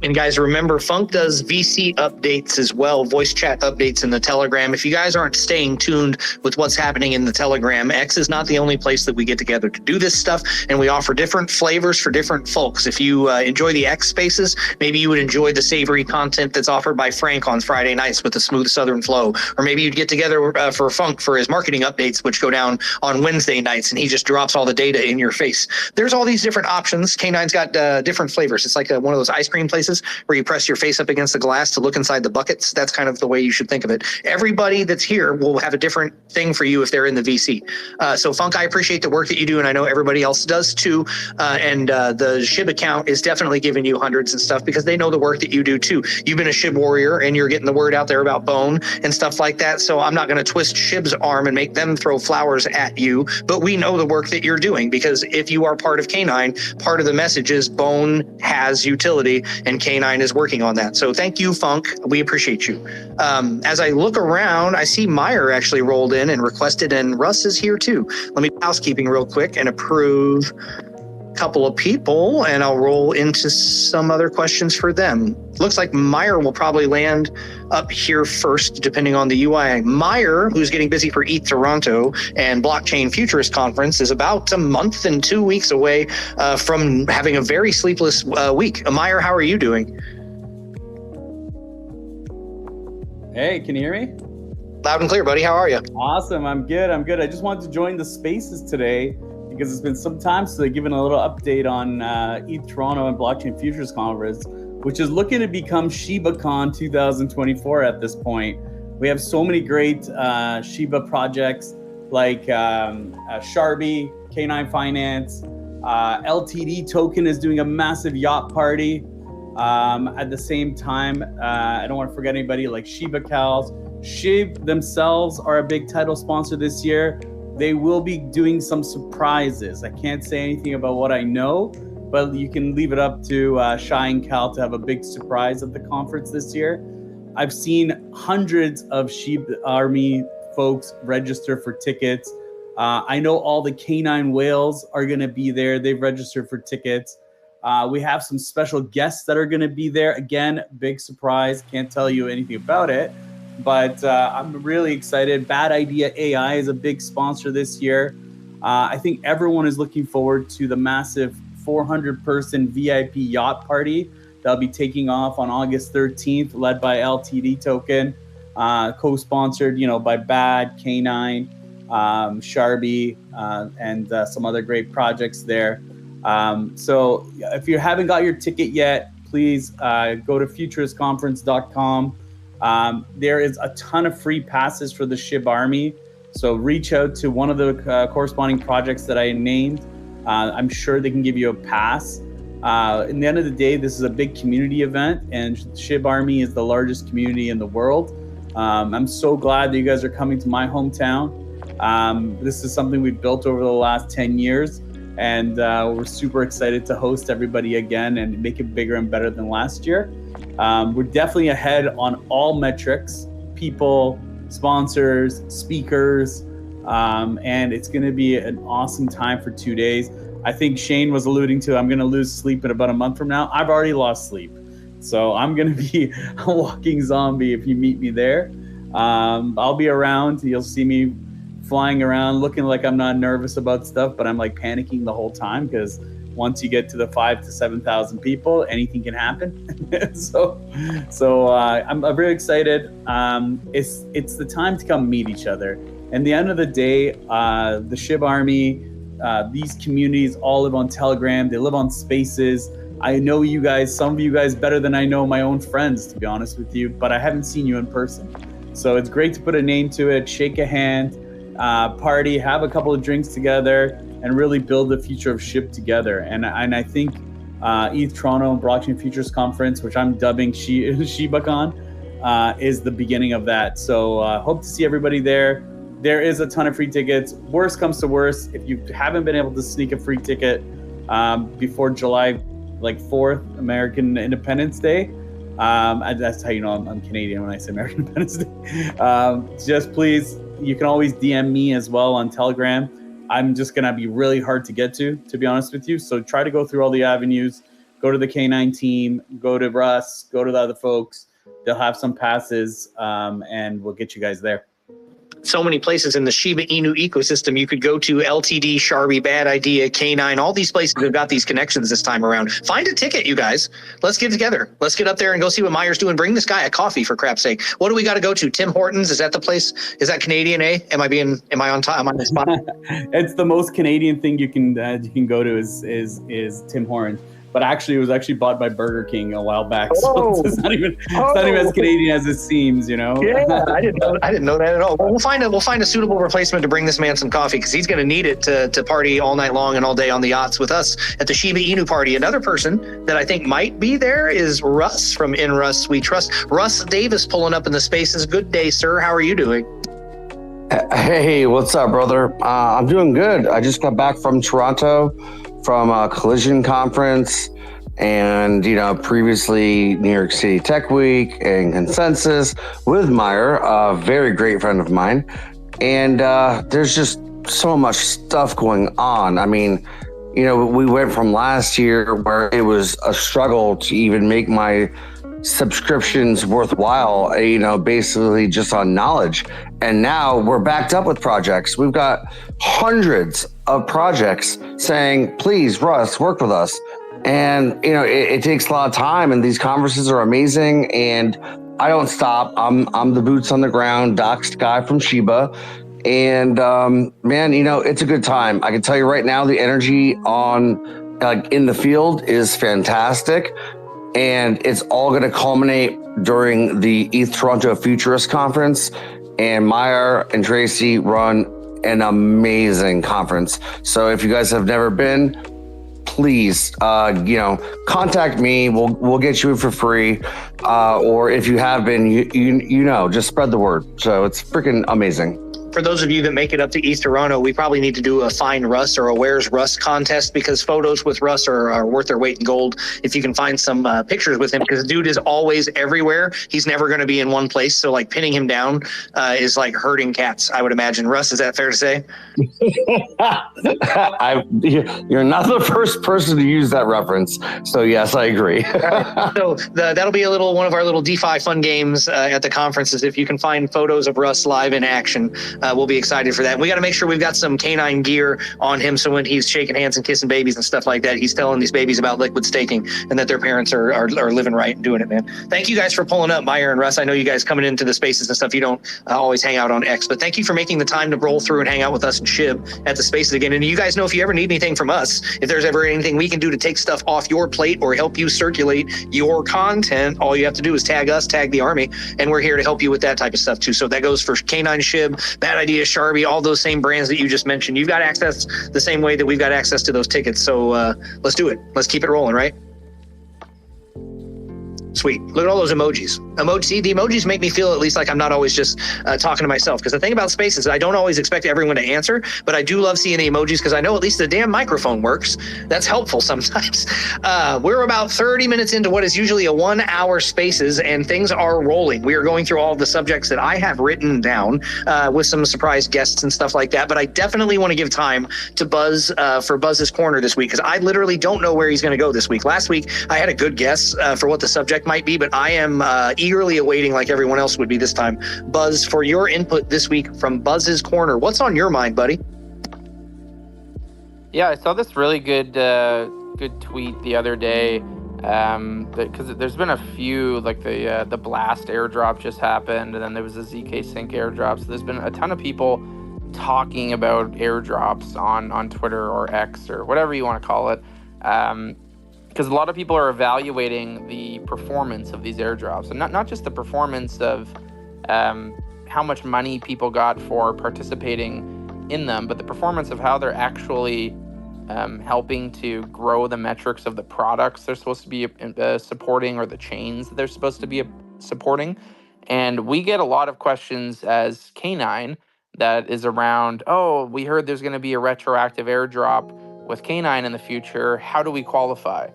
And guys, remember, Funk does VC updates as well, voice chat updates in the Telegram. If you guys aren't staying tuned with what's happening in the Telegram, X is not the only place that we get together to do this stuff, and we offer different flavors for different folks. If you enjoy the X spaces, maybe you would enjoy the savory content that's offered by Frank on Friday nights with the smooth Southern flow. Or maybe you'd get together for Funk for his marketing updates, which go down on Wednesday nights, and he just drops all the data in your face. There's all these different options. K9's got different flavors. It's like one of those ice cream places where you press your face up against the glass to look inside the buckets. That's kind of the way you should think of it. Everybody that's here will have a different thing for you if they're in the VC. So Funk, I appreciate the work that you do, and I know everybody else does too. And the SHIB account is definitely giving you hundreds and stuff because they know the work that you do too. You've been a SHIB warrior and you're getting the word out there about Bone and stuff like that. So I'm not going to twist SHIB's arm and make them throw flowers at you, but we know the work that you're doing because if you are part of K9, part of the message is Bone has utility and K9 is working on that. So thank you, Funk. We appreciate you. As I look around, I see Meyer actually rolled in and requested, and Russ is here too. Let me do housekeeping real quick and approve a couple of people, and I'll roll into some other questions for them. Looks like Meyer will probably land up here first, depending on the UI. Meyer, who's getting busy for ETH Toronto and Blockchain Futurist Conference, is about a month and 2 weeks away from having a very sleepless week. Meyer, how are you doing? Hey, can you hear me? Loud and clear, buddy. How are you? Awesome. I'm good. I just wanted to join the spaces today because it's been some time since I've given a little update on ETH Toronto and Blockchain Futures Conference, which is looking to become ShibaCon 2024 at this point. We have so many great Shiba projects like Sharby, K9 Finance, LTD Token is doing a massive yacht party. At the same time, I don't want to forget anybody like Shiba Cows. SHIB themselves are a big title sponsor this year. They will be doing some surprises. I can't say anything about what I know, but you can leave it up to Shy and Cal to have a big surprise at the conference this year. I've seen hundreds of SHIB Army folks register for tickets. I know all the K9 whales are going to be there. They've registered for tickets. We have some special guests that are going to be there. Again, big surprise. Can't tell you anything about it, but I'm really excited. Bad Idea AI is a big sponsor this year. I think everyone is looking forward to the massive 400-person VIP yacht party that'll be taking off on August 13th, led by LTD Token, co-sponsored, by Bad, K9, Sharby, and some other great projects there. So if you haven't got your ticket yet, please go to futuristconference.com. There is a ton of free passes for the SHIB Army. So reach out to one of the corresponding projects that I named. I'm sure they can give you a pass. In the end of the day, this is a big community event, and SHIB Army is the largest community in the world. I'm so glad that you guys are coming to my hometown. This is something we've built over the last 10 years. And we're super excited to host everybody again and make it bigger and better than last year. We're definitely ahead on all metrics, people, sponsors, speakers, and it's going to be an awesome time for 2 days. I think Shane was alluding to, I'm going to lose sleep in about a month from now. I've already lost sleep So I'm going to be a walking zombie if you meet me there. I'll be around. You'll see me flying around looking like I'm not nervous about stuff, but I'm like panicking the whole time because once you get to the 5,000 to 7,000 people, anything can happen. so I'm very excited. It's the time to come meet each other. And the end of the day, the SHIB Army, these communities all live on Telegram. They live on Spaces. I know you guys, some of you guys better than I know my own friends, to be honest with you, but I haven't seen you in person. So it's great to put a name to it, shake a hand, party, have a couple of drinks together, and really build the future of SHIB together. And I think ETH Toronto Blockchain Futures Conference, which I'm dubbing ShibaCon, is the beginning of that. So hope to see everybody there. There is a ton of free tickets. Worst comes to worst, if you haven't been able to sneak a free ticket before July 4th, American Independence Day, that's how you know I'm Canadian when I say American Independence Day. Just please, you can always DM me as well on Telegram. I'm just going to be really hard to get to be honest with you. So try to go through all the avenues. Go to the KNINE team, go to Russ, go to the other folks. They'll have some passes, and we'll get you guys there. So many places in the Shiba Inu ecosystem you could go to. LTD, Sharby, Bad Idea, K9, all these places have got these connections this time around. Find a ticket, you guys. Let's get together. Let's get up there and go see what Meyer's doing. Bring this guy a coffee, for crap's sake. What do we got to go to? Tim Hortons? Is that the place? Is that Canadian, eh? Am I on time? Am I on the spot? It's the most Canadian thing you can go to is Tim Hortons. But actually, it was actually bought by Burger King a while back, so it's not even as Canadian as it seems, you know. Yeah, I didn't know that at all. Well, we'll find a suitable replacement to bring this man some coffee, because he's going to need it to party all night long and all day on the yachts with us at the Shiba Inu party. Another person that I think might be there is Russ from InRussWeTrust. Russ Davis pulling up in the Spaces. Good day, sir. How are you doing? Hey, what's up, brother? I'm doing good. I just got back from Toronto from a Collision conference, and previously New York City Tech Week and Consensus with Meyer, a very great friend of mine. And there's just so much stuff going on. I mean, we went from last year where it was a struggle to even make my subscriptions worthwhile, basically just on knowledge. And now we're backed up with projects. We've got hundreds of projects saying, please, Russ, work with us. And, it takes a lot of time, and these conferences are amazing, and I don't stop. I'm the boots on the ground doxed guy from Shiba. And, man, it's a good time. I can tell you right now, the energy in the field is fantastic. And it's all going to culminate during the ETH Toronto Futurist Conference. And Meyer and Tracy run an amazing conference. So if you guys have never been, please, contact me. We'll get you in for free. Or if you have been, just spread the word. So it's freaking amazing. For those of you that make it up to ETH Toronto, we probably need to do a Find Russ or a Where's Russ contest, because photos with Russ are worth their weight in gold. If you can find some pictures with him, because the dude is always everywhere. He's never going to be in one place. So pinning him down is like herding cats, I would imagine. Russ, is that fair to say? You're not the first person to use that reference. So yes, I agree. So that'll be one of our little DeFi fun games at the conferences. If you can find photos of Russ live in action, we'll be excited for that. We got to make sure we've got some canine gear on him, so when he's shaking hands and kissing babies and stuff like that, he's telling these babies about liquid staking and that their parents are living right and doing it, man. Thank you guys for pulling up, Meyer and Russ. I know you guys coming into the Spaces and stuff, you don't always hang out on X, but thank you for making the time to roll through and hang out with us and SHIB at the Spaces again. And you guys know, if you ever need anything from us, if there's ever anything we can do to take stuff off your plate or help you circulate your content, all you have to do is tag us, tag the Army, and we're here to help you with that type of stuff too. So that goes for K9 SHIB, Bad Idea, Sharby, all those same brands that you just mentioned. You've got access the same way that we've got access to those tickets. So let's do it. Let's keep it rolling, right? Sweet. Look at all those emojis. The emojis make me feel at least like I'm not always just talking to myself. Because the thing about Spaces is I don't always expect everyone to answer, but I do love seeing the emojis because I know at least the damn microphone works. That's helpful sometimes. We're about 30 minutes into what is usually a 1 hour Spaces, and things are rolling. We are going through all of the subjects that I have written down with some surprise guests and stuff like that. But I definitely want to give time to Buzz for Buzz's Corner this week, because I literally don't know where he's going to go this week. Last week, I had a good guess for what the subject project might be, but I am eagerly awaiting, like everyone else would be this time, Buzz, for your input this week from Buzz's Corner. What's on your mind, buddy? Yeah, I saw this really good tweet the other day, because there's been a few, like the Blast airdrop just happened, and then there was a ZK Sync airdrop. So there's been a ton of people talking about airdrops on Twitter or X or whatever you want to call it, because a lot of people are evaluating the performance of these airdrops, and not just the performance of how much money people got for participating in them, but the performance of how they're actually helping to grow the metrics of the products they're supposed to be supporting, or the chains that they're supposed to be supporting. And we get a lot of questions as KNINE that is around, oh, we heard there's going to be a retroactive airdrop with KNINE in the future. How do we qualify?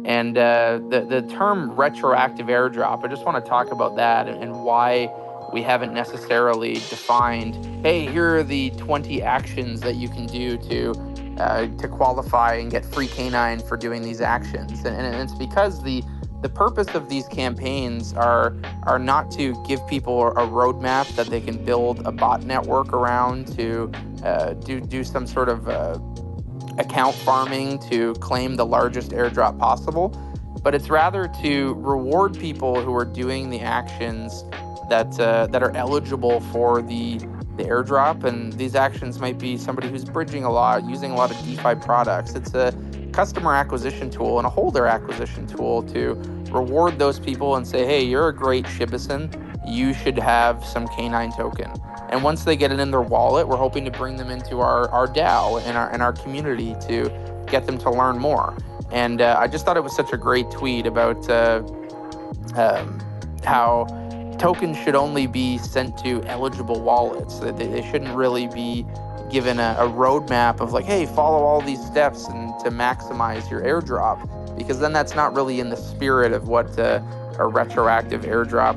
And the term retroactive airdrop, I just want to talk about that and why we haven't necessarily defined, hey, here are the 20 actions that you can do to qualify and get free KNINE for doing these actions. And it's because the purpose of these campaigns are not to give people a roadmap that they can build a bot network around to do some sort of account farming to claim the largest airdrop possible, but it's rather to reward people who are doing the actions that are eligible for the airdrop. And these actions might be somebody who's bridging a lot, using a lot of DeFi products. It's a customer acquisition tool and a holder acquisition tool to reward those people and say, hey, you're a great Shibason, you should have some KNINE token. And once they get it in their wallet, we're hoping to bring them into our DAO and our community to get them to learn more. And I just thought it was such a great tweet about how tokens should only be sent to eligible wallets. They shouldn't really be given a roadmap of like, hey, follow all these steps and to maximize your airdrop, because then that's not really in the spirit of what a retroactive airdrop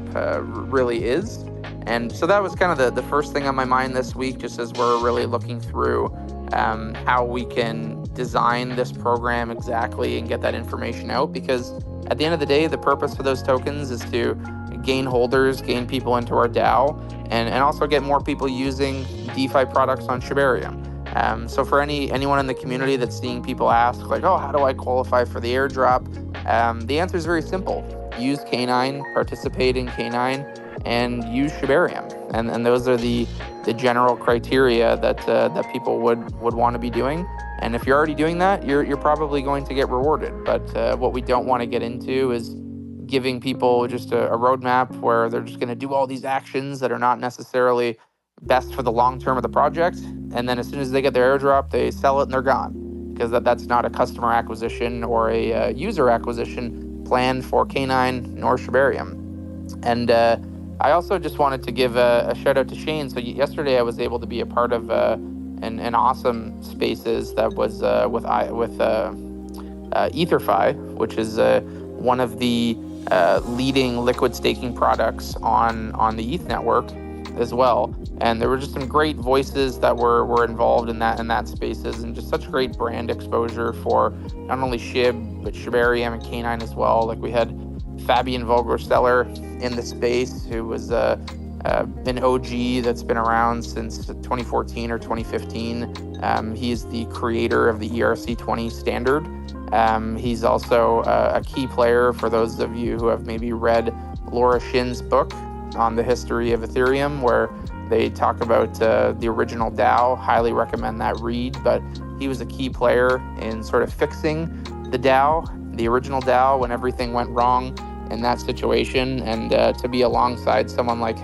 really is. And so that was kind of the first thing on my mind this week, just as we're really looking through how we can design this program exactly and get that information out, because at the end of the day, the purpose for those tokens is to gain holders, gain people into our DAO, and also get more people using DeFi products on Shibarium. So for anyone in the community that's seeing people ask, like, oh, how do I qualify for the airdrop? The answer is very simple. Use KNINE, participate in KNINE, and use Shibarium. And those are the general criteria that people would want to be doing. And if you're already doing that, you're probably going to get rewarded. But what we don't want to get into is giving people just a roadmap where they're just going to do all these actions that are not necessarily best for the long term of the project. And then as soon as they get their airdrop, they sell it and they're gone, because that's not a customer acquisition or a user acquisition plan for KNINE nor Shibarium. And I also just wanted to give a shout out to Shane. So yesterday I was able to be a part of an awesome spaces that was with EtherFi, which is one of the leading liquid staking products on the ETH network as well. And there were just some great voices that were involved in that spaces, and just such great brand exposure for not only Shib, but Shibarium and KNINE as well. Like we had Fabian Vogelsteller in the space, who was an OG that's been around since 2014 or 2015. He's the creator of the ERC20 standard. He's also a key player for those of you who have maybe read Laura Shin's book on the history of Ethereum, where they talk about the original DAO. Highly recommend that read. But he was a key player in sort of fixing the DAO, the original DAO, when everything went wrong in that situation. And to be alongside someone like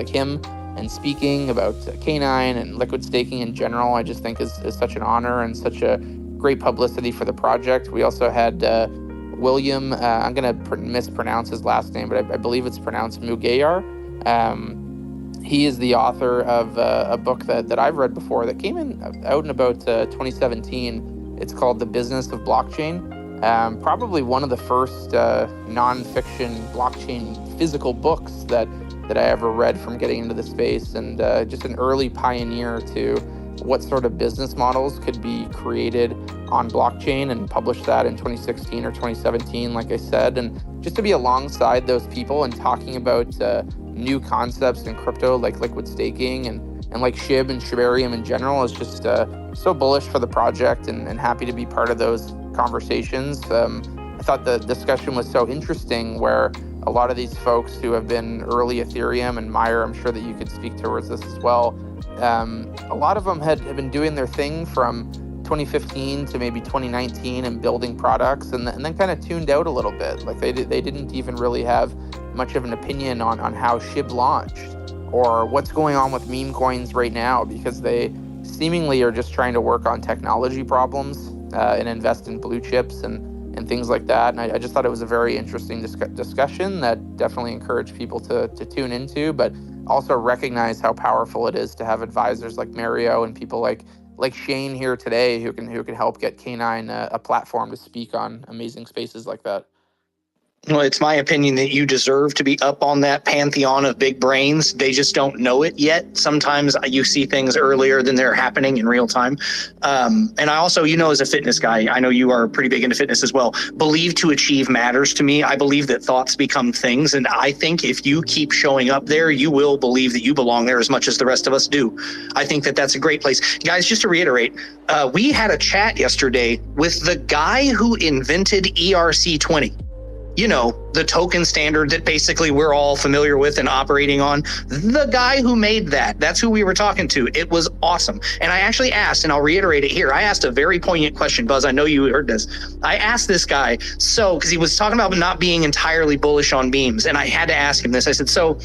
him and speaking about KNINE and liquid staking in general, I just think is such an honor and such a great publicity for the project. We also had William, I'm going to mispronounce his last name, but I believe it's pronounced Mugayar. He is the author of a book that I've read before that came out in about 2017. It's called The Business of Blockchain. Probably one of the first non-fiction blockchain physical books that I ever read from getting into the space, and just an early pioneer to what sort of business models could be created on blockchain and published that in 2016 or 2017, like I said. And just to be alongside those people and talking about new concepts in crypto like liquid staking and like SHIB and Shibarium in general is just so bullish for the project and happy to be part of those conversations. I thought the discussion was so interesting where a lot of these folks who have been early Ethereum, and Meyer, I'm sure that you could speak towards this as well, a lot of them had been doing their thing from 2015 to maybe 2019 and building products and then kind of tuned out a little bit. Like they didn't even really have much of an opinion on how SHIB launched or what's going on with meme coins right now, because they seemingly are just trying to work on technology problems and invest in blue chips and things like that. And I just thought it was a very interesting discussion that definitely encouraged people to tune into, but also recognize how powerful it is to have advisors like Mario and people like Shane here today who can help get K9 a platform to speak on amazing spaces like that. Well, it's my opinion that you deserve to be up on that pantheon of big brains. They just don't know it yet. Sometimes you see things earlier than they're happening in real time. And I also, as a fitness guy, I know you are pretty big into fitness as well. Believe to achieve matters to me. I believe that thoughts become things. And I think if you keep showing up there, you will believe that you belong there as much as the rest of us do. I think that that's a great place. Guys, just to reiterate, we had a chat yesterday with the guy who invented ERC20. The token standard that basically we're all familiar with and operating on. The guy who made that, that's who we were talking to. It was awesome. And I actually asked, and I'll reiterate it here, I asked a very poignant question, Buzz. I know you heard this. I asked this guy, because he was talking about not being entirely bullish on memes. And I had to ask him this. I said, so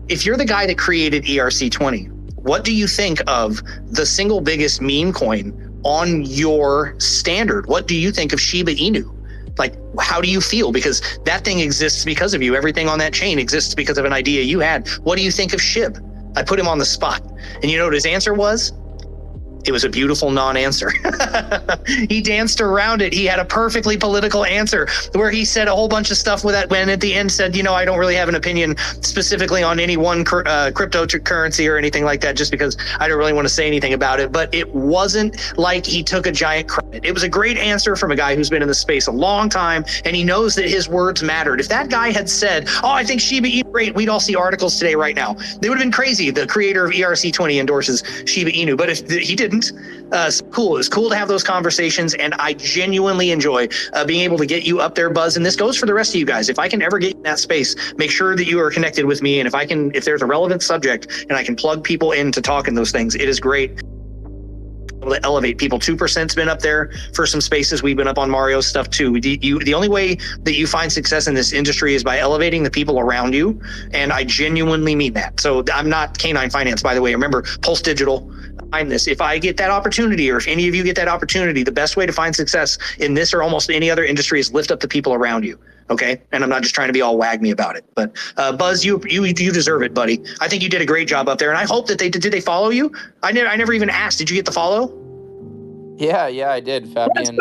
if you're the guy that created ERC20, what do you think of the single biggest meme coin on your standard? What do you think of Shiba Inu? Like, how do you feel? Because that thing exists because of you. Everything on that chain exists because of an idea you had. What do you think of SHIB? I put him on the spot. And you know what his answer was? It was a beautiful non-answer. He danced around it. He had a perfectly political answer where he said a whole bunch of stuff with that, when at the end said, I don't really have an opinion specifically on any one cryptocurrency or anything like that, just because I don't really want to say anything about it. But it wasn't like he took a giant credit. It was a great answer from a guy who's been in the space a long time, and he knows that his words mattered. If that guy had said, I think Shiba Inu great, we'd all see articles today right now. They would have been crazy. The creator of ERC20 endorses Shiba Inu, but if he didn't, cool. It's cool to have those conversations, and I genuinely enjoy being able to get you up there, Buzz. And this goes for the rest of you guys. If I can ever get in that space, make sure that you are connected with me. And if there's a relevant subject and I can plug people in to talk in those things, it is great to elevate people. 2%'s been up there for some spaces. We've been up on Mario's stuff too. The only way that you find success in this industry is by elevating the people around you, and I genuinely mean that. So I'm not K9 Finance, by the way. Remember, Pulse Digital. Find this. If I get that opportunity, or if any of you get that opportunity, the best way to find success in this or almost any other industry is lift up the people around you. Okay, and I'm not just trying to be all wag me about it, but Buzz, you deserve it, buddy. I think you did a great job up there, and I hope that did they follow you? I never even asked. Did you get the follow? Yeah, I did. Fabian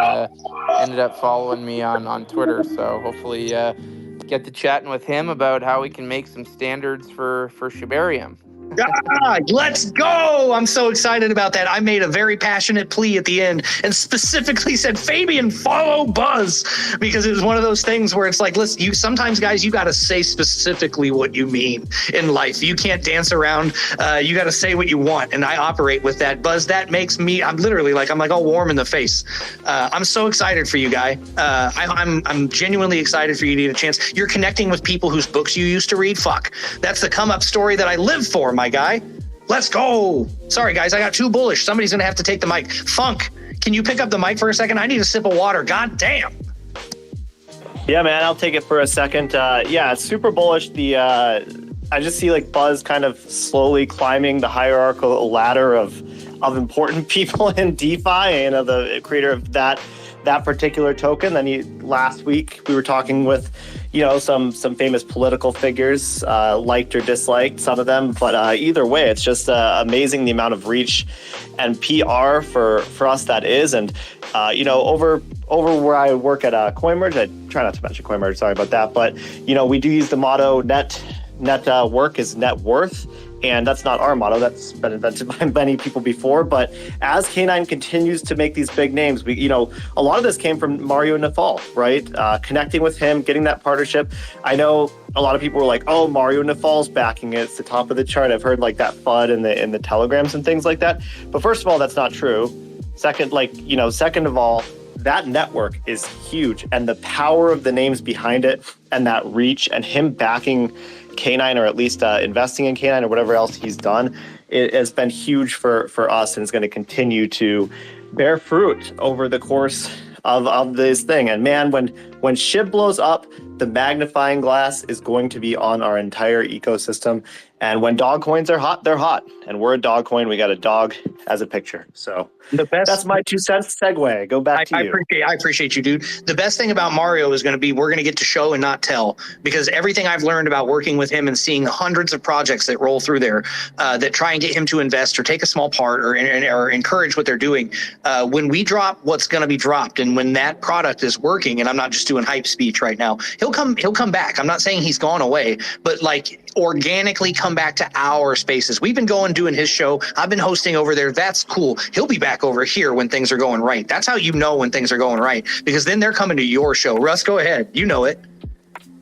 ended up following me on Twitter, so hopefully get to chatting with him about how we can make some standards for Shibarium. God, let's go. I'm so excited about that. I made a very passionate plea at the end and specifically said, Fabian, follow Buzz, because it was one of those things where it's like, listen, sometimes guys, you got to say specifically what you mean in life. You can't dance around. You got to say what you want. And I operate with that. Buzz, that makes me, I'm like all warm in the face. I'm so excited for you, guy. I'm genuinely excited for you to get a chance. You're connecting with people whose books you used to read. Fuck. That's the come up story that I live for, my guy. Let's go. Sorry, guys, I got too bullish. Somebody's going to have to take the mic. Funk, can you pick up the mic for a second? I need a sip of water. God damn. Yeah, man, I'll take it for a second. It's super bullish. I just see like Buzz kind of slowly climbing the hierarchical ladder of important people in DeFi, and the creator of that particular token. Then last week we were talking with some famous political figures, liked or disliked some of them, but either way, it's just amazing the amount of reach and PR for us that is. And over where I work at CoinMerge, I try not to mention CoinMerge, sorry about that, but we do use the motto net work is net worth. And that's not our motto. That's been invented by many people before. But as K9 continues to make these big names, a lot of this came from Mario Nafal, right? Connecting with him, getting that partnership. I know a lot of people were like, "Oh, Mario Nafal's backing it. It's the top of the chart." I've heard like that FUD in the telegrams and things like that. But first of all, that's not true. Second of all, that network is huge, and the power of the names behind it and that reach and him backing K9, or at least investing in K9 or whatever else he's done, it has been huge for us, and it's going to continue to bear fruit over the course of this thing. And man, when SHIB blows up, the magnifying glass is going to be on our entire ecosystem. And when dog coins are hot, they're hot. And we're a dog coin. We got a dog as a picture. So that's my 2 cents segue. Go back to you. I appreciate you, dude. The best thing about Mario is going to be we're going to get to show and not tell, because everything I've learned about working with him and seeing hundreds of projects that roll through there that try and get him to invest or take a small part or encourage what they're doing. When we drop what's going to be dropped, and when that product is working, and I'm not just doing hype speech right now, he'll come back. I'm not saying he's gone away, but like organically come back to our spaces. We've been doing his show. I've been hosting over there. That's cool. He'll be back over here when things are going right. That's how you know when things are going right, because then they're coming to your show. Russ, go ahead. You know it.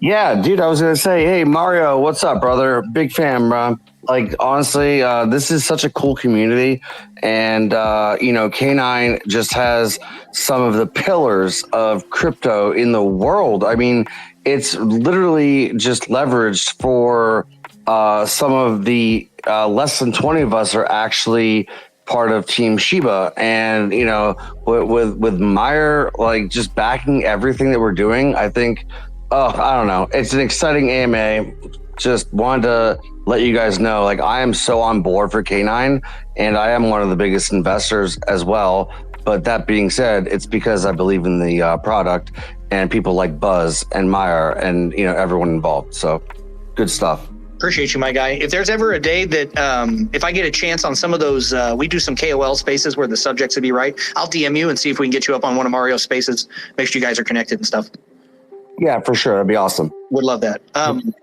Yeah, dude, I was going to say, hey, Mario, what's up, brother? Big fan, bro. Like, honestly, this is such a cool community. And, K9 just has some of the pillars of crypto in the world. I mean, it's literally just leveraged for some of the less than 20 of us are actually part of Team Shiba. And, with Meyer, like, just backing everything that we're doing, I think, I don't know. It's an exciting AMA. Just wanted to let you guys know, like, I am so on board for K9, and I am one of the biggest investors as well. But that being said, it's because I believe in the product and people like Buzz and Meyer and, everyone involved. So good stuff. Appreciate you, my guy. If there's ever a day that if I get a chance on some of those, we do some KOL spaces where the subjects would be right, I'll DM you and see if we can get you up on one of Mario's spaces. Make sure you guys are connected and stuff. Yeah, for sure. That'd be awesome. Would love that. And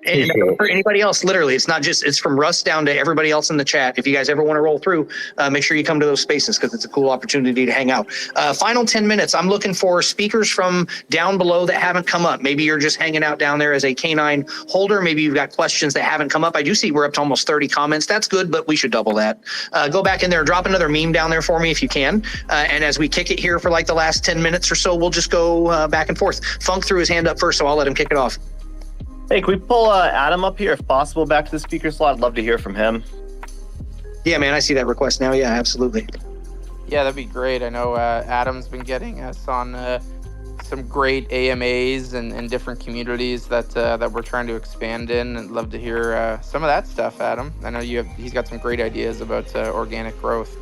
for anybody else, literally, it's from Russ down to everybody else in the chat. If you guys ever want to roll through, make sure you come to those spaces, because it's a cool opportunity to hang out. Final 10 minutes. I'm looking for speakers from down below that haven't come up. Maybe you're just hanging out down there as a K9 holder. Maybe you've got questions that haven't come up. I do see we're up to almost 30 comments. That's good, but we should double that. Go back in there, drop another meme down there for me if you can. And as we kick it here for like the last 10 minutes or so, we'll just go back and forth. Funk threw his hand up first, so I'll let him kick it off. Hey, can we pull Adam up here if possible back to the speaker slot? I'd love to hear from him. Yeah, man, I see that request now. Yeah, absolutely. Yeah, that'd be great. I know Adam's been getting us on some great AMAs and different communities that we're trying to expand in. I'd love to hear some of that stuff, Adam. I know he's got some great ideas about organic growth.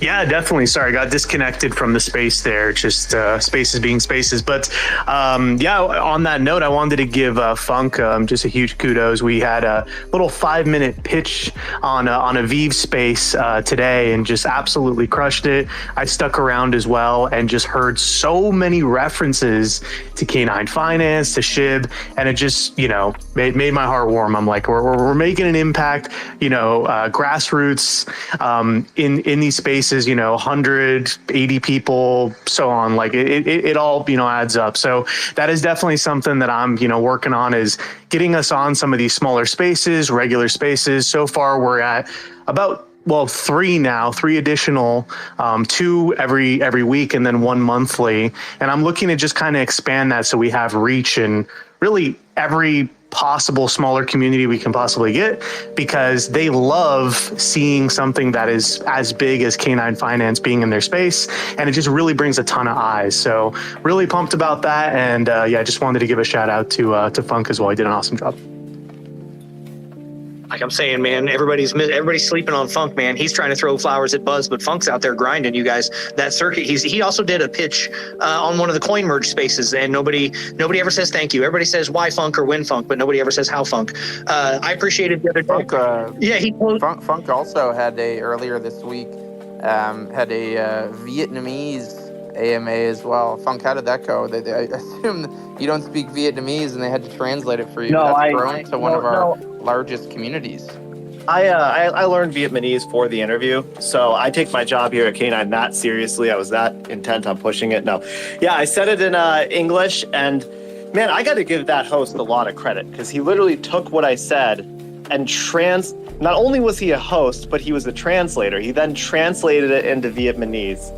Yeah, definitely. Sorry, I got disconnected from the space there. Just spaces being spaces. But on that note, I wanted to give Funk just a huge kudos. We had a little 5-minute pitch on a Vive space today and just absolutely crushed it. I stuck around as well and just heard so many references to K9 Finance, to SHIB, and it just, made my heart warm. I'm like, we're making an impact, grassroots in these spaces. 180 people, so on. Like it all, adds up. So that is definitely something that I'm, working on, is getting us on some of these smaller spaces, regular spaces. So far, we're at about, 3 now, 3 additional, 2 every week, and then 1 monthly. And I'm looking to just kind of expand that so we have reach in really every possible smaller community we can possibly get, because they love seeing something that is as big as K9 Finance being in their space, and it just really brings a ton of eyes. So really pumped about that, and I just wanted to give a shout out to Funk as well. He did an awesome job. Like I'm saying, man, everybody's sleeping on Funk, man. He's trying to throw flowers at Buzz, but Funk's out there grinding, you guys. That circuit, he also did a pitch on one of the coin merge spaces, and nobody ever says thank you. Everybody says why Funk or when Funk, but nobody ever says how Funk. I appreciated the other day. Funk also had earlier this week had a Vietnamese AMA as well. Funk, how did that go? I assume you don't speak Vietnamese and they had to translate it for you. No, That's grown to one of our largest communities. I learned Vietnamese for the interview, so I take my job here at KNINE that seriously. I was that intent on pushing it. No, yeah, I said it in English, and man, I got to give that host a lot of credit because he literally took what I said and not only was he a host, but he was a translator. He then translated it into Vietnamese.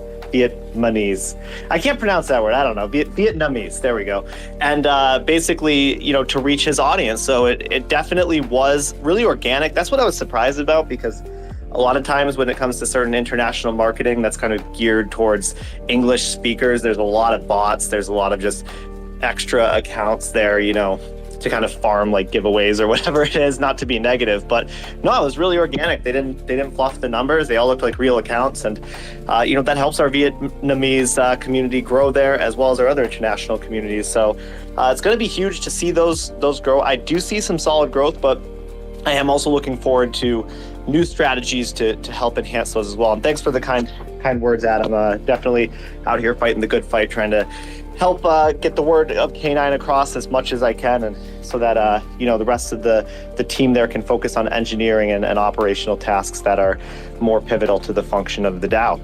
I can't pronounce that word. I don't know. Vietnamese. There we go. And basically, to reach his audience. So it definitely was really organic. That's what I was surprised about, because a lot of times when it comes to certain international marketing that's kind of geared towards English speakers, there's a lot of bots. There's a lot of just extra accounts there, to kind of farm like giveaways or whatever it is, not to be negative, but no, it was really organic. They didn't fluff the numbers. They all looked like real accounts, and that helps our Vietnamese community grow there, as well as our other international communities. So it's going to be huge to see those grow. I do see some solid growth, but I am also looking forward to new strategies to help enhance those as well. And thanks for the kind words, Adam. Definitely out here fighting the good fight, trying to help get the word of K9 across as much as I can, and so that the rest of the team there can focus on engineering and operational tasks that are more pivotal to the function of the DAO.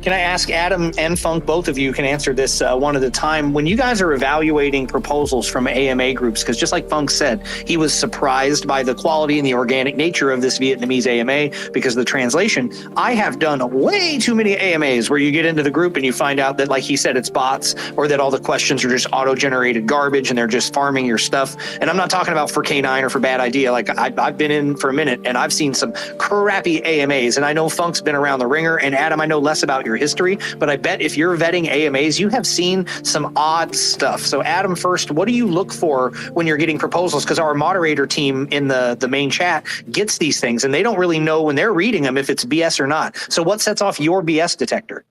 Can I ask Adam and Funk, both of you can answer this one at a time. When you guys are evaluating proposals from AMA groups, because just like Funk said, he was surprised by the quality and the organic nature of this Vietnamese AMA because of the translation. I have done way too many AMAs where you get into the group and you find out that, like he said, it's bots, or that all the questions are just auto-generated garbage and they're just farming your stuff. And I'm not talking about for K9 or for Bad Idea. Like I've been in for a minute and I've seen some crappy AMAs, and I know Funk's been around the ringer, and Adam, I know less about your history, but I bet if you're vetting AMAs, you have seen some odd stuff. So Adam, first, what do you look for when you're getting proposals? Because our moderator team in the main chat gets these things, and they don't really know when they're reading them if it's BS or not. So what sets off your BS detector?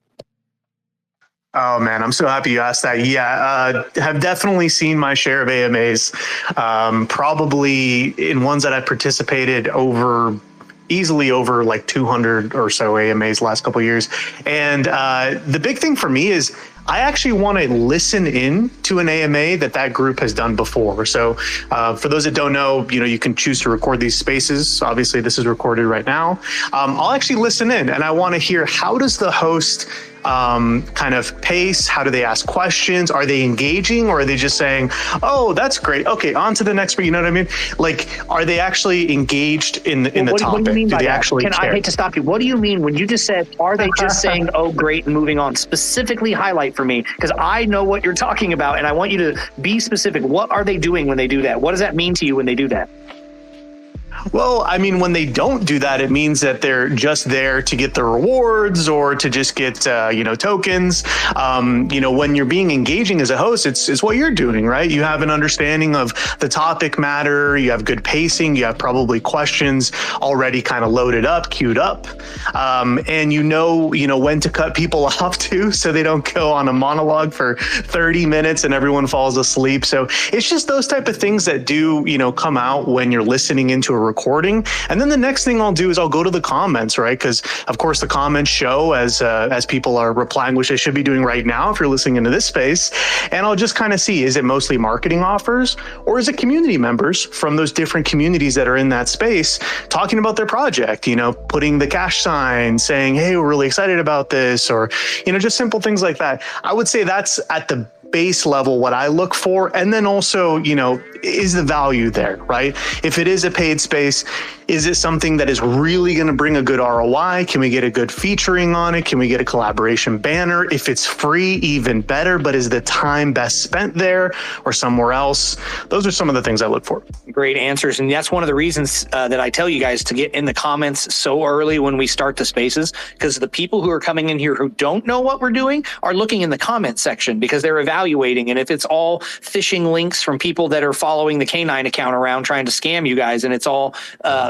Oh man, I'm so happy you asked that. Yeah, have definitely seen my share of AMAs, probably in ones that I've participated easily over like 200 or so AMAs last couple of years. And the big thing for me is I actually want to listen in to an AMA that group has done before. So for those that don't know, you can choose to record these spaces. Obviously, this is recorded right now. I'll actually listen in, and I want to hear, how does the host kind of pace? How do they ask questions? Are they engaging, or are they just saying, oh, that's great, okay, on to the next, you know what I mean? Like, are they actually engaged in the topic? What do you mean by do they that? actually care? I hate to stop you. What do you mean when you just said, are they just saying, oh, great, and moving on? Specifically highlight for me, because I know what you're talking about, and I want you to be specific. What are they doing when they do that? What does that mean to you when they do that? Well, I mean, when they don't do that, it means that they're just there to get the rewards or to just get, tokens. When you're being engaging as a host, it's what you're doing, right? You have an understanding of the topic matter. You have good pacing. You have probably questions already kind of loaded up, queued up. And you know when to cut people off too, so they don't go on a monologue for 30 minutes and everyone falls asleep. So it's just those type of things that do, come out when you're listening into a recording. And then the next thing I'll do is I'll go to the comments, right? Because of course the comments show as people are replying, which they should be doing right now if you're listening into this space. And I'll just kind of see, is it mostly marketing offers, or is it community members from those different communities that are in that space talking about their project, putting the cash sign, saying, hey, we're really excited about this, or, just simple things like that. I would say that's at the base level what I look for. And then also, is the value there, right? If it is a paid space, is it something that is really going to bring a good ROI? Can we get a good featuring on it? Can we get a collaboration banner? If it's free, even better, but is the time best spent there or somewhere else? Those are some of the things I look for. Great answers. And that's one of the reasons that I tell you guys to get in the comments so early when we start the spaces, because the people who are coming in here who don't know what we're doing are looking in the comment section because they're evaluating. And if it's all phishing links from people that are following the KNINE account around trying to scam you guys, and it's all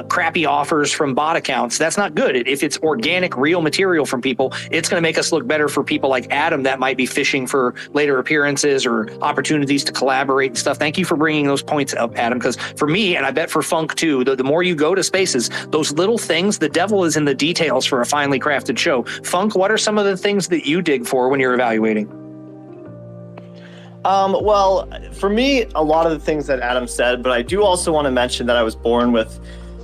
crappy offers from bot accounts, that's not good. If it's organic, real material from people, it's going to make us look better for people like Adam that might be fishing for later appearances or opportunities to collaborate and stuff. Thank you for bringing those points up, Adam, because for me, and I bet for Funk too, the more you go to spaces, those little things, the devil is in the details for a finely crafted show. Funk, what are some of the things that you dig for when you're evaluating? Well, for me, a lot of the things that Adam said, but I do also want to mention that I was born with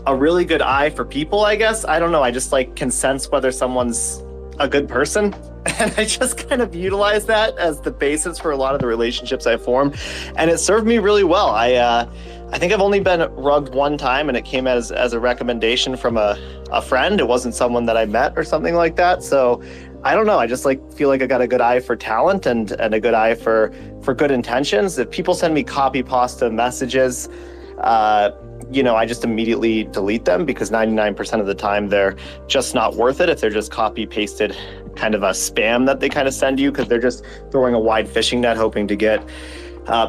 a really good eye for people, I guess. I don't know. I just like can sense whether someone's a good person. And I just kind of utilize that as the basis for a lot of the relationships I form. And it served me really well. I think I've only been rugged one time, and it came as a recommendation from a friend. It wasn't someone that I met or something like that. So I don't know. I just like feel like I got a good eye for talent and a good eye for good intentions. If people send me copy pasta messages, I just immediately delete them because 99% of the time they're just not worth it if they're just copy pasted kind of a spam that they kind of send you because they're just throwing a wide fishing net hoping to get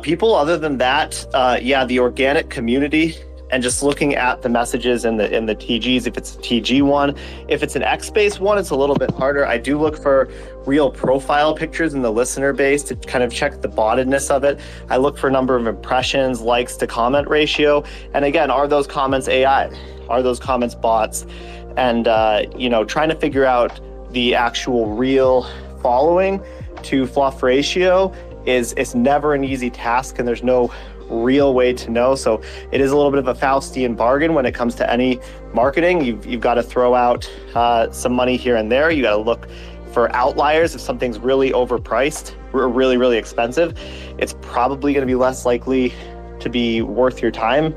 people. Other than that, the organic community and just looking at the messages in the TGs, if it's a TG one, if it's an X-based one, it's a little bit harder. I do look for real profile pictures in the listener base to kind of check the bottedness of it. I look for number of impressions, likes to comment ratio. And again, are those comments AI? Are those comments bots? And, trying to figure out the actual real following to fluff ratio is never an easy task, and there's no real way to know. So it is a little bit of a Faustian bargain when it comes to any marketing. You've got to throw out some money here and there. You got to look for outliers. If something's really overpriced or really, really expensive, it's probably going to be less likely to be worth your time.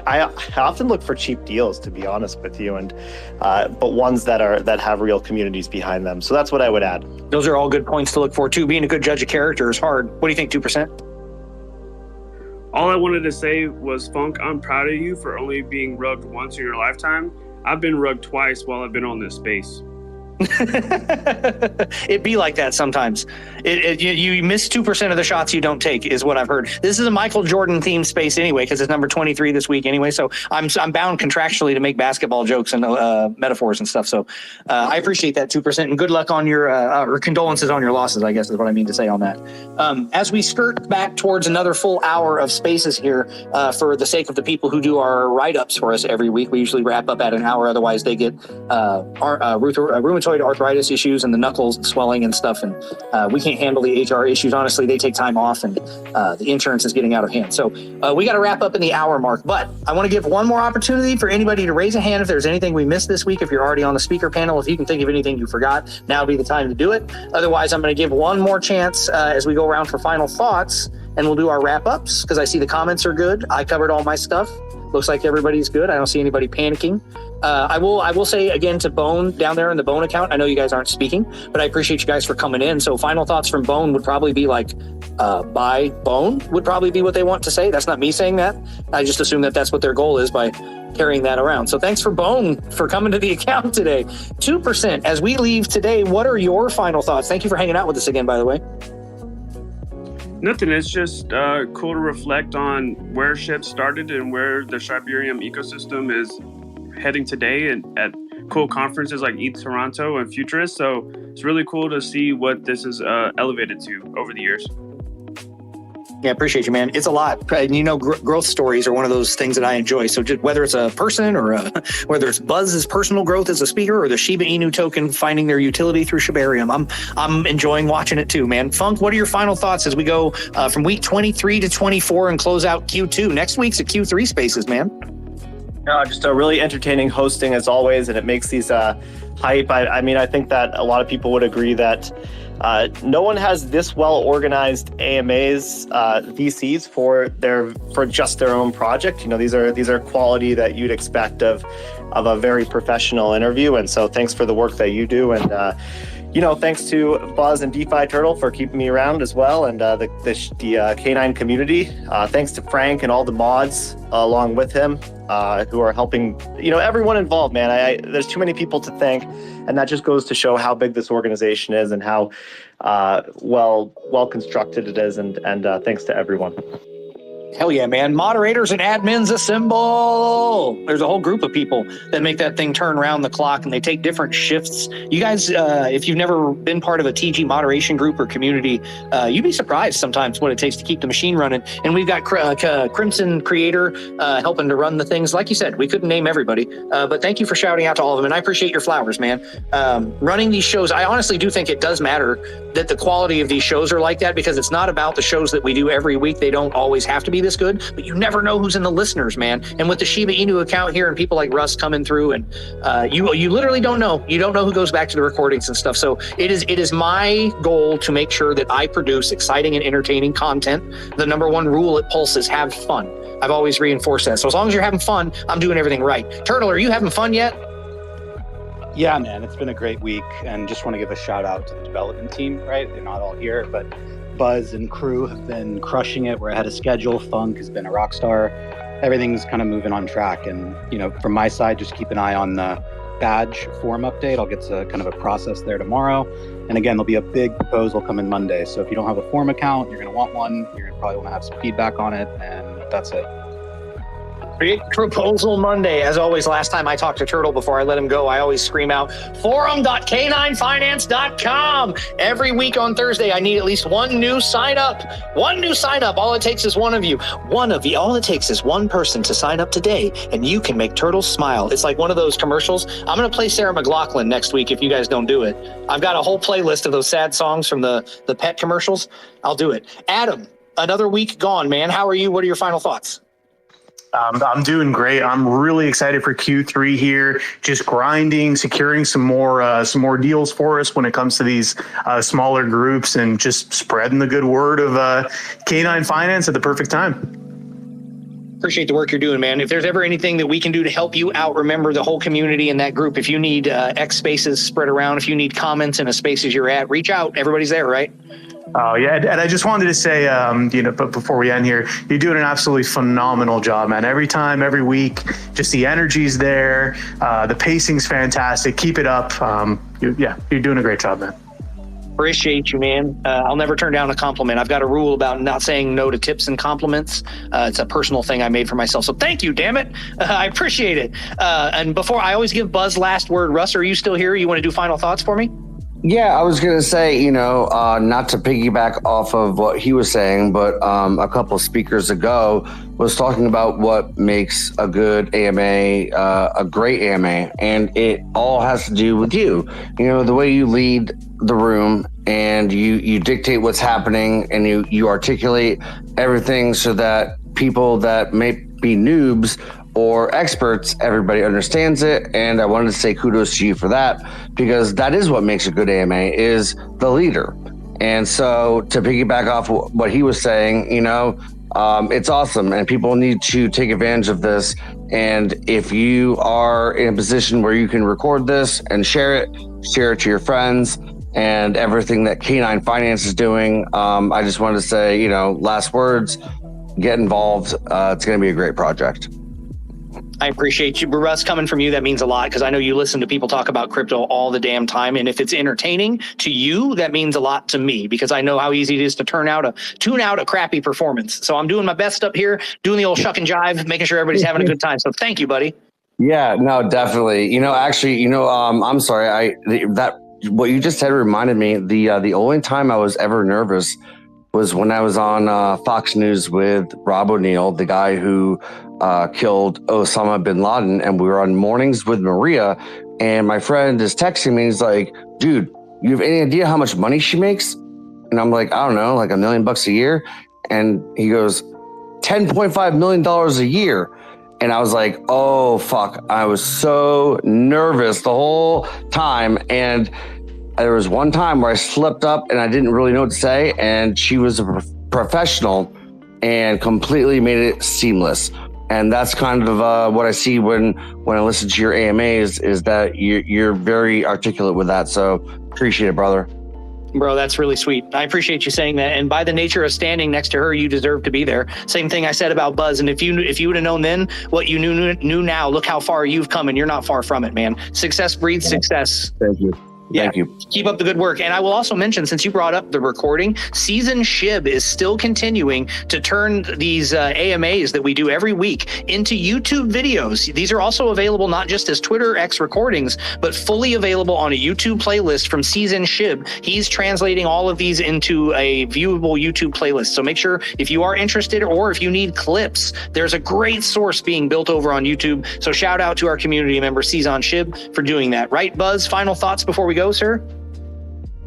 I often look for cheap deals, to be honest with you, and but ones that have real communities behind them. So that's what I would add. Those are all good points to look for too. Being a good judge of character is hard. What do you think, 2%? All I wanted to say was, Funk, I'm proud of you for only being rugged once in your lifetime. I've been rugged twice while I've been on this space. It be like that sometimes. You miss 2% of the shots you don't take is what I've heard. This is a Michael Jordan themed space anyway, because it's number 23 this week anyway. So I'm bound contractually to make basketball jokes and metaphors and stuff. So I appreciate that 2% and good luck on your or condolences on your losses, I guess is what I mean to say on that. As we skirt back towards another full hour of spaces here, for the sake of the people who do our write-ups for us every week, we usually wrap up at an hour. Otherwise, they get rheumatoid arthritis issues and the knuckles swelling and stuff, and we can't handle the HR issues. Honestly, they take time off, and the insurance is getting out of hand. So we got to wrap up in the hour mark, but I want to give one more opportunity for anybody to raise a hand if there's anything we missed this week. If you're already on the speaker panel, if you can think of anything you forgot, now would be the time to do it. Otherwise, I'm going to give one more chance as we go around for final thoughts, and we'll do our wrap-ups because I see the comments are good. I covered all my stuff. Looks like everybody's good. I don't see anybody panicking. I will say again to Bone down there in the Bone account, I know you guys aren't speaking, but I appreciate you guys for coming in. So final thoughts from Bone would probably be like, buy Bone would probably be what they want to say. That's not me saying that. I just assume that that's what their goal is by carrying that around. So thanks for Bone for coming to the account today. 2%, as we leave today, what are your final thoughts? Thank you for hanging out with us again, by the way. Nothing. It's just cool to reflect on where SHIB started and where the Shibarium ecosystem is heading today, and at cool conferences like ETH Toronto and Futurist. So it's really cool to see what this is elevated to over the years. Yeah, appreciate you, man. It's a lot. And growth stories are one of those things that I enjoy. So just whether it's a person or whether it's Buzz's personal growth as a speaker or the Shiba Inu token finding their utility through Shibarium, I'm enjoying watching it too, man. Funk, what are your final thoughts as we go from week 23 to 24 and close out Q2? Next week's a Q3 spaces, man. No, just a really entertaining hosting as always, and it makes these hype. I mean, I think that a lot of people would agree that no one has this well organized AMAs, VCs for just their own project. These are quality that you'd expect of a very professional interview. And so thanks for the work that you do. And thanks to Buzz and DeFi Turtle for keeping me around as well, and the KNINE community. Thanks to Frank and all the mods along with him who are helping. Everyone involved, man. There's too many people to thank, and that just goes to show how big this organization is and how well constructed it is. And thanks to everyone. Hell yeah, man. Moderators and admins assemble. There's a whole group of people that make that thing turn around the clock, and they take different shifts. You guys, if you've never been part of a TG moderation group or community, you'd be surprised sometimes what it takes to keep the machine running. And we've got Crimson Creator helping to run the things. Like you said, we couldn't name everybody, but thank you for shouting out to all of them. And I appreciate your flowers, man. Running these shows, I honestly do think it does matter that the quality of these shows are like that, because it's not about the shows that we do every week. They don't always have to be this good, but you never know who's in the listeners, man. And with the Shiba Inu account here and people like Russ coming through, and you literally don't know. You don't know who goes back to the recordings and stuff. So it is my goal to make sure that I produce exciting and entertaining content. The number one rule at Pulse is have fun. I've always reinforced that. So as long as you're having fun, I'm doing everything right. Turtle, are you having fun yet? Yeah, man, it's been a great week, and just want to give a shout out to the development team, right? They're not all here, but Buzz and crew have been crushing it. We're ahead of schedule. Funk has been a rock star. Everything's kind of moving on track. And, from my side, just keep an eye on the badge form update. I'll get to kind of a process there tomorrow. And again, there'll be a big proposal coming Monday. So if you don't have a form account, you're going to want one. You're going to probably want to have some feedback on it. And that's it. Big proposal Monday. As always, last time I talked to Turtle before I let him go, I always scream out, forum.k9finance.com. Every week on Thursday, I need at least one new sign up. One new sign up. All it takes is one of you. One of you. All it takes is one person to sign up today, and you can make Turtle smile. It's like one of those commercials. I'm going to play Sarah McLachlan next week if you guys don't do it. I've got a whole playlist of those sad songs from the pet commercials. I'll do it. Adam, another week gone, man. How are you? What are your final thoughts? I'm doing great. I'm really excited for Q3 here. Just grinding, securing some more deals for us when it comes to these smaller groups, and just spreading the good word of K9 Finance at the perfect time. Appreciate the work you're doing, man. If there's ever anything that we can do to help you out, remember the whole community in that group. If you need X spaces spread around, if you need comments in the spaces you're at, reach out. Everybody's there, right? Oh, yeah. And I just wanted to say, but before we end here, you're doing an absolutely phenomenal job, man. Every time, every week, just the energy's there. The pacing's fantastic. Keep it up. You're doing a great job, man. Appreciate you, man. I'll never turn down a compliment. I've got a rule about not saying no to tips and compliments. It's a personal thing I made for myself. So thank you, damn it. I appreciate it. And before, I always give Buzz last word. Russ, are you still here? You want to do final thoughts for me? Yeah, I was going to say, not to piggyback off of what he was saying, but a couple of speakers ago was talking about what makes a good AMA a great AMA. And it all has to do with you. The way you lead the room, and you dictate what's happening, and you articulate everything so that people that may be noobs or experts, everybody understands it. And I wanted to say kudos to you for that, because that is what makes a good AMA, is the leader. And so to piggyback off what he was saying, it's awesome, and people need to take advantage of this. And if you are in a position where you can record this and share it to your friends and everything that K9 Finance is doing, I just wanted to say, last words, get involved. It's going to be a great project. I appreciate you. Russ, coming from you, that means a lot, because I know you listen to people talk about crypto all the damn time. And if it's entertaining to you, that means a lot to me, because I know how easy it is to tune out a crappy performance. So I'm doing my best up here, doing the old shuck and jive, making sure everybody's having a good time. So thank you, buddy. Yeah, no, definitely. I'm sorry. What you just said reminded me, the only time I was ever nervous was when I was on Fox News with Rob O'Neill, the guy who killed Osama bin Laden, and we were on Mornings with Maria, and my friend is texting me. He's like, dude, you have any idea how much money she makes? And I'm like, I don't know, like $1 million a year. And he goes, $10.5 million a year. And I was like, oh, fuck. I was so nervous the whole time. And there was one time where I slipped up and I didn't really know what to say. And she was a professional and completely made it seamless. And that's kind of what I see when I listen to your AMAs, is that you're very articulate with that. So appreciate it, brother. Bro, that's really sweet. I appreciate you saying that. And by the nature of standing next to her, you deserve to be there. Same thing I said about Buzz. And if you would have known then what you knew now, look how far you've come, and you're not far from it, man. Success breeds success. Thank you. Yeah. Thank you. Keep up the good work. And I will also mention, since you brought up the recording, Season Shib is still continuing to turn these AMAs that we do every week into YouTube videos. These are also available not just as Twitter X recordings, but fully available on a YouTube playlist from Season Shib. He's translating all of these into a viewable YouTube playlist. So make sure, if you are interested, or if you need clips, there's a great source being built over on YouTube. So shout out to our community member, Season Shib, for doing that. Right, Buzz? Final thoughts before we go, sir?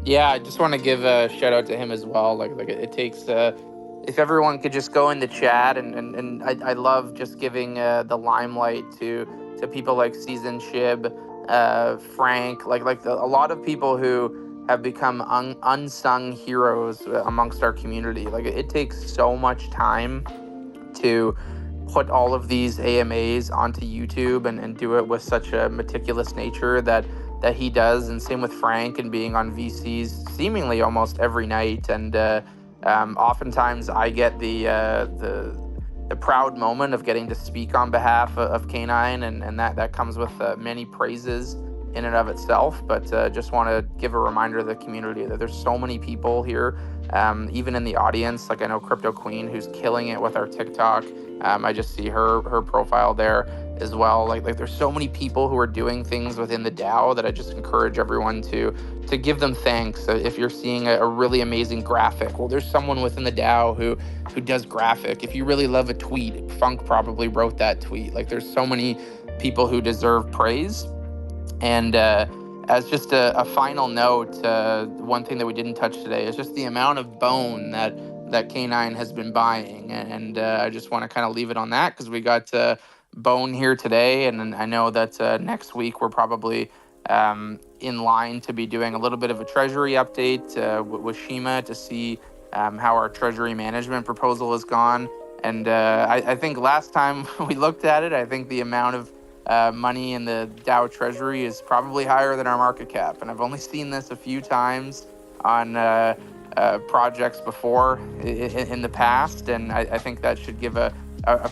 Yeah, I just want to give a shout out to him as well. Like it takes if everyone could just go in the chat, and I love just giving the limelight to people like Season Shib, Frank, a lot of people who have become unsung heroes amongst our community. Like, it takes so much time to put all of these AMAs onto YouTube and do it with such a meticulous nature that he does, and same with Frank, and being on VCs seemingly almost every night. And oftentimes I get the proud moment of getting to speak on behalf of K9, and that comes with many praises in and of itself. But just want to give a reminder to the community that there's so many people here, even in the audience. Like, I know Crypto Queen, who's killing it with our TikTok. I just see her profile there as well. Like there's so many people who are doing things within the DAO that I just encourage everyone to give them thanks. If you're seeing a really amazing graphic, well, there's someone within the DAO who does graphic. If you really love a tweet, Funk probably wrote that tweet. Like, there's so many people who deserve praise. And as just a final note, one thing that we didn't touch today is just the amount of bone that K9 has been buying. And I just want to kind of leave it on that, because we got bone here today. And I know that next week we're probably in line to be doing a little bit of a treasury update with Shima to see how our treasury management proposal has gone. And I think last time we looked at it, I think the amount of money in the DAO treasury is probably higher than our market cap. And I've only seen this a few times on projects before in the past. And I think that should give a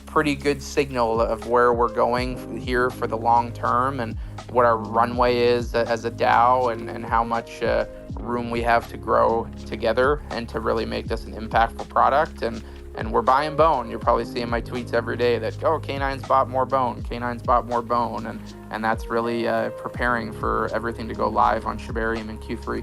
pretty good signal of where we're going here for the long term, and what our runway is as a DAO, and how much room we have to grow together and to really make this an impactful product. And we're buying bone. You're probably seeing my tweets every day that, K9's bought more bone. K9's bought more bone. And that's really preparing for everything to go live on Shibarium in Q3.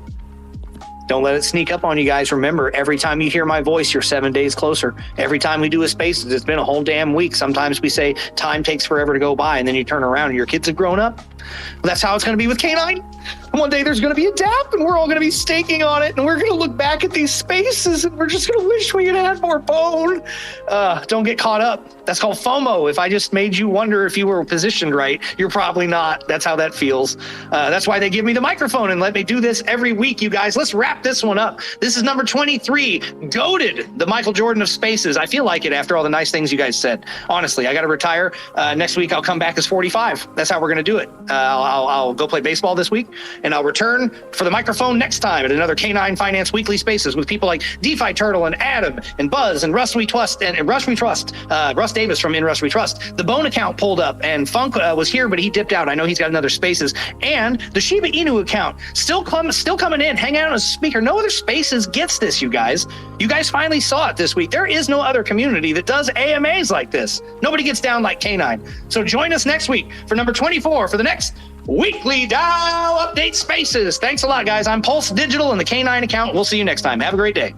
Don't let it sneak up on you guys. Remember, every time you hear my voice, you're 7 days closer. Every time we do a Spaces, it's been a whole damn week. Sometimes we say time takes forever to go by, and then you turn around and your kids have grown up. Well, that's how it's going to be with K9. One day there's going to be a DApp, and we're all going to be staking on it, and we're going to look back at these Spaces, and we're just going to wish we had had more bone. Don't get caught up. That's called FOMO. If I just made you wonder if you were positioned right, you're probably not. That's how that feels. That's why they give me the microphone and let me do this every week, you guys. Let's wrap this one up. This is number 23, Goated, the Michael Jordan of Spaces. I feel like it after all the nice things you guys said. Honestly, I got to retire. Next week, I'll come back as 45. That's how we're going to do it. I'll go play baseball this week, and I'll return for the microphone next time at another K9 Finance Weekly Spaces with people like DeFi Turtle and Adam and Buzz and InRussWeTrust and InRussWeTrust, Russ Davis from InRussWeTrust. The Bone account pulled up, and Funk was here, but he dipped out. I know he's got another Spaces. And the Shiba Inu account still coming in, hanging out as a speaker. No other Spaces gets this, you guys. You guys finally saw it this week. There is no other community that does AMAs like this. Nobody gets down like K9. So join us next week for number 24 for the next weekly DAO update Spaces. Thanks a lot, guys. I'm Pulse Digital and the K9 account. We'll see you next time. Have a great day.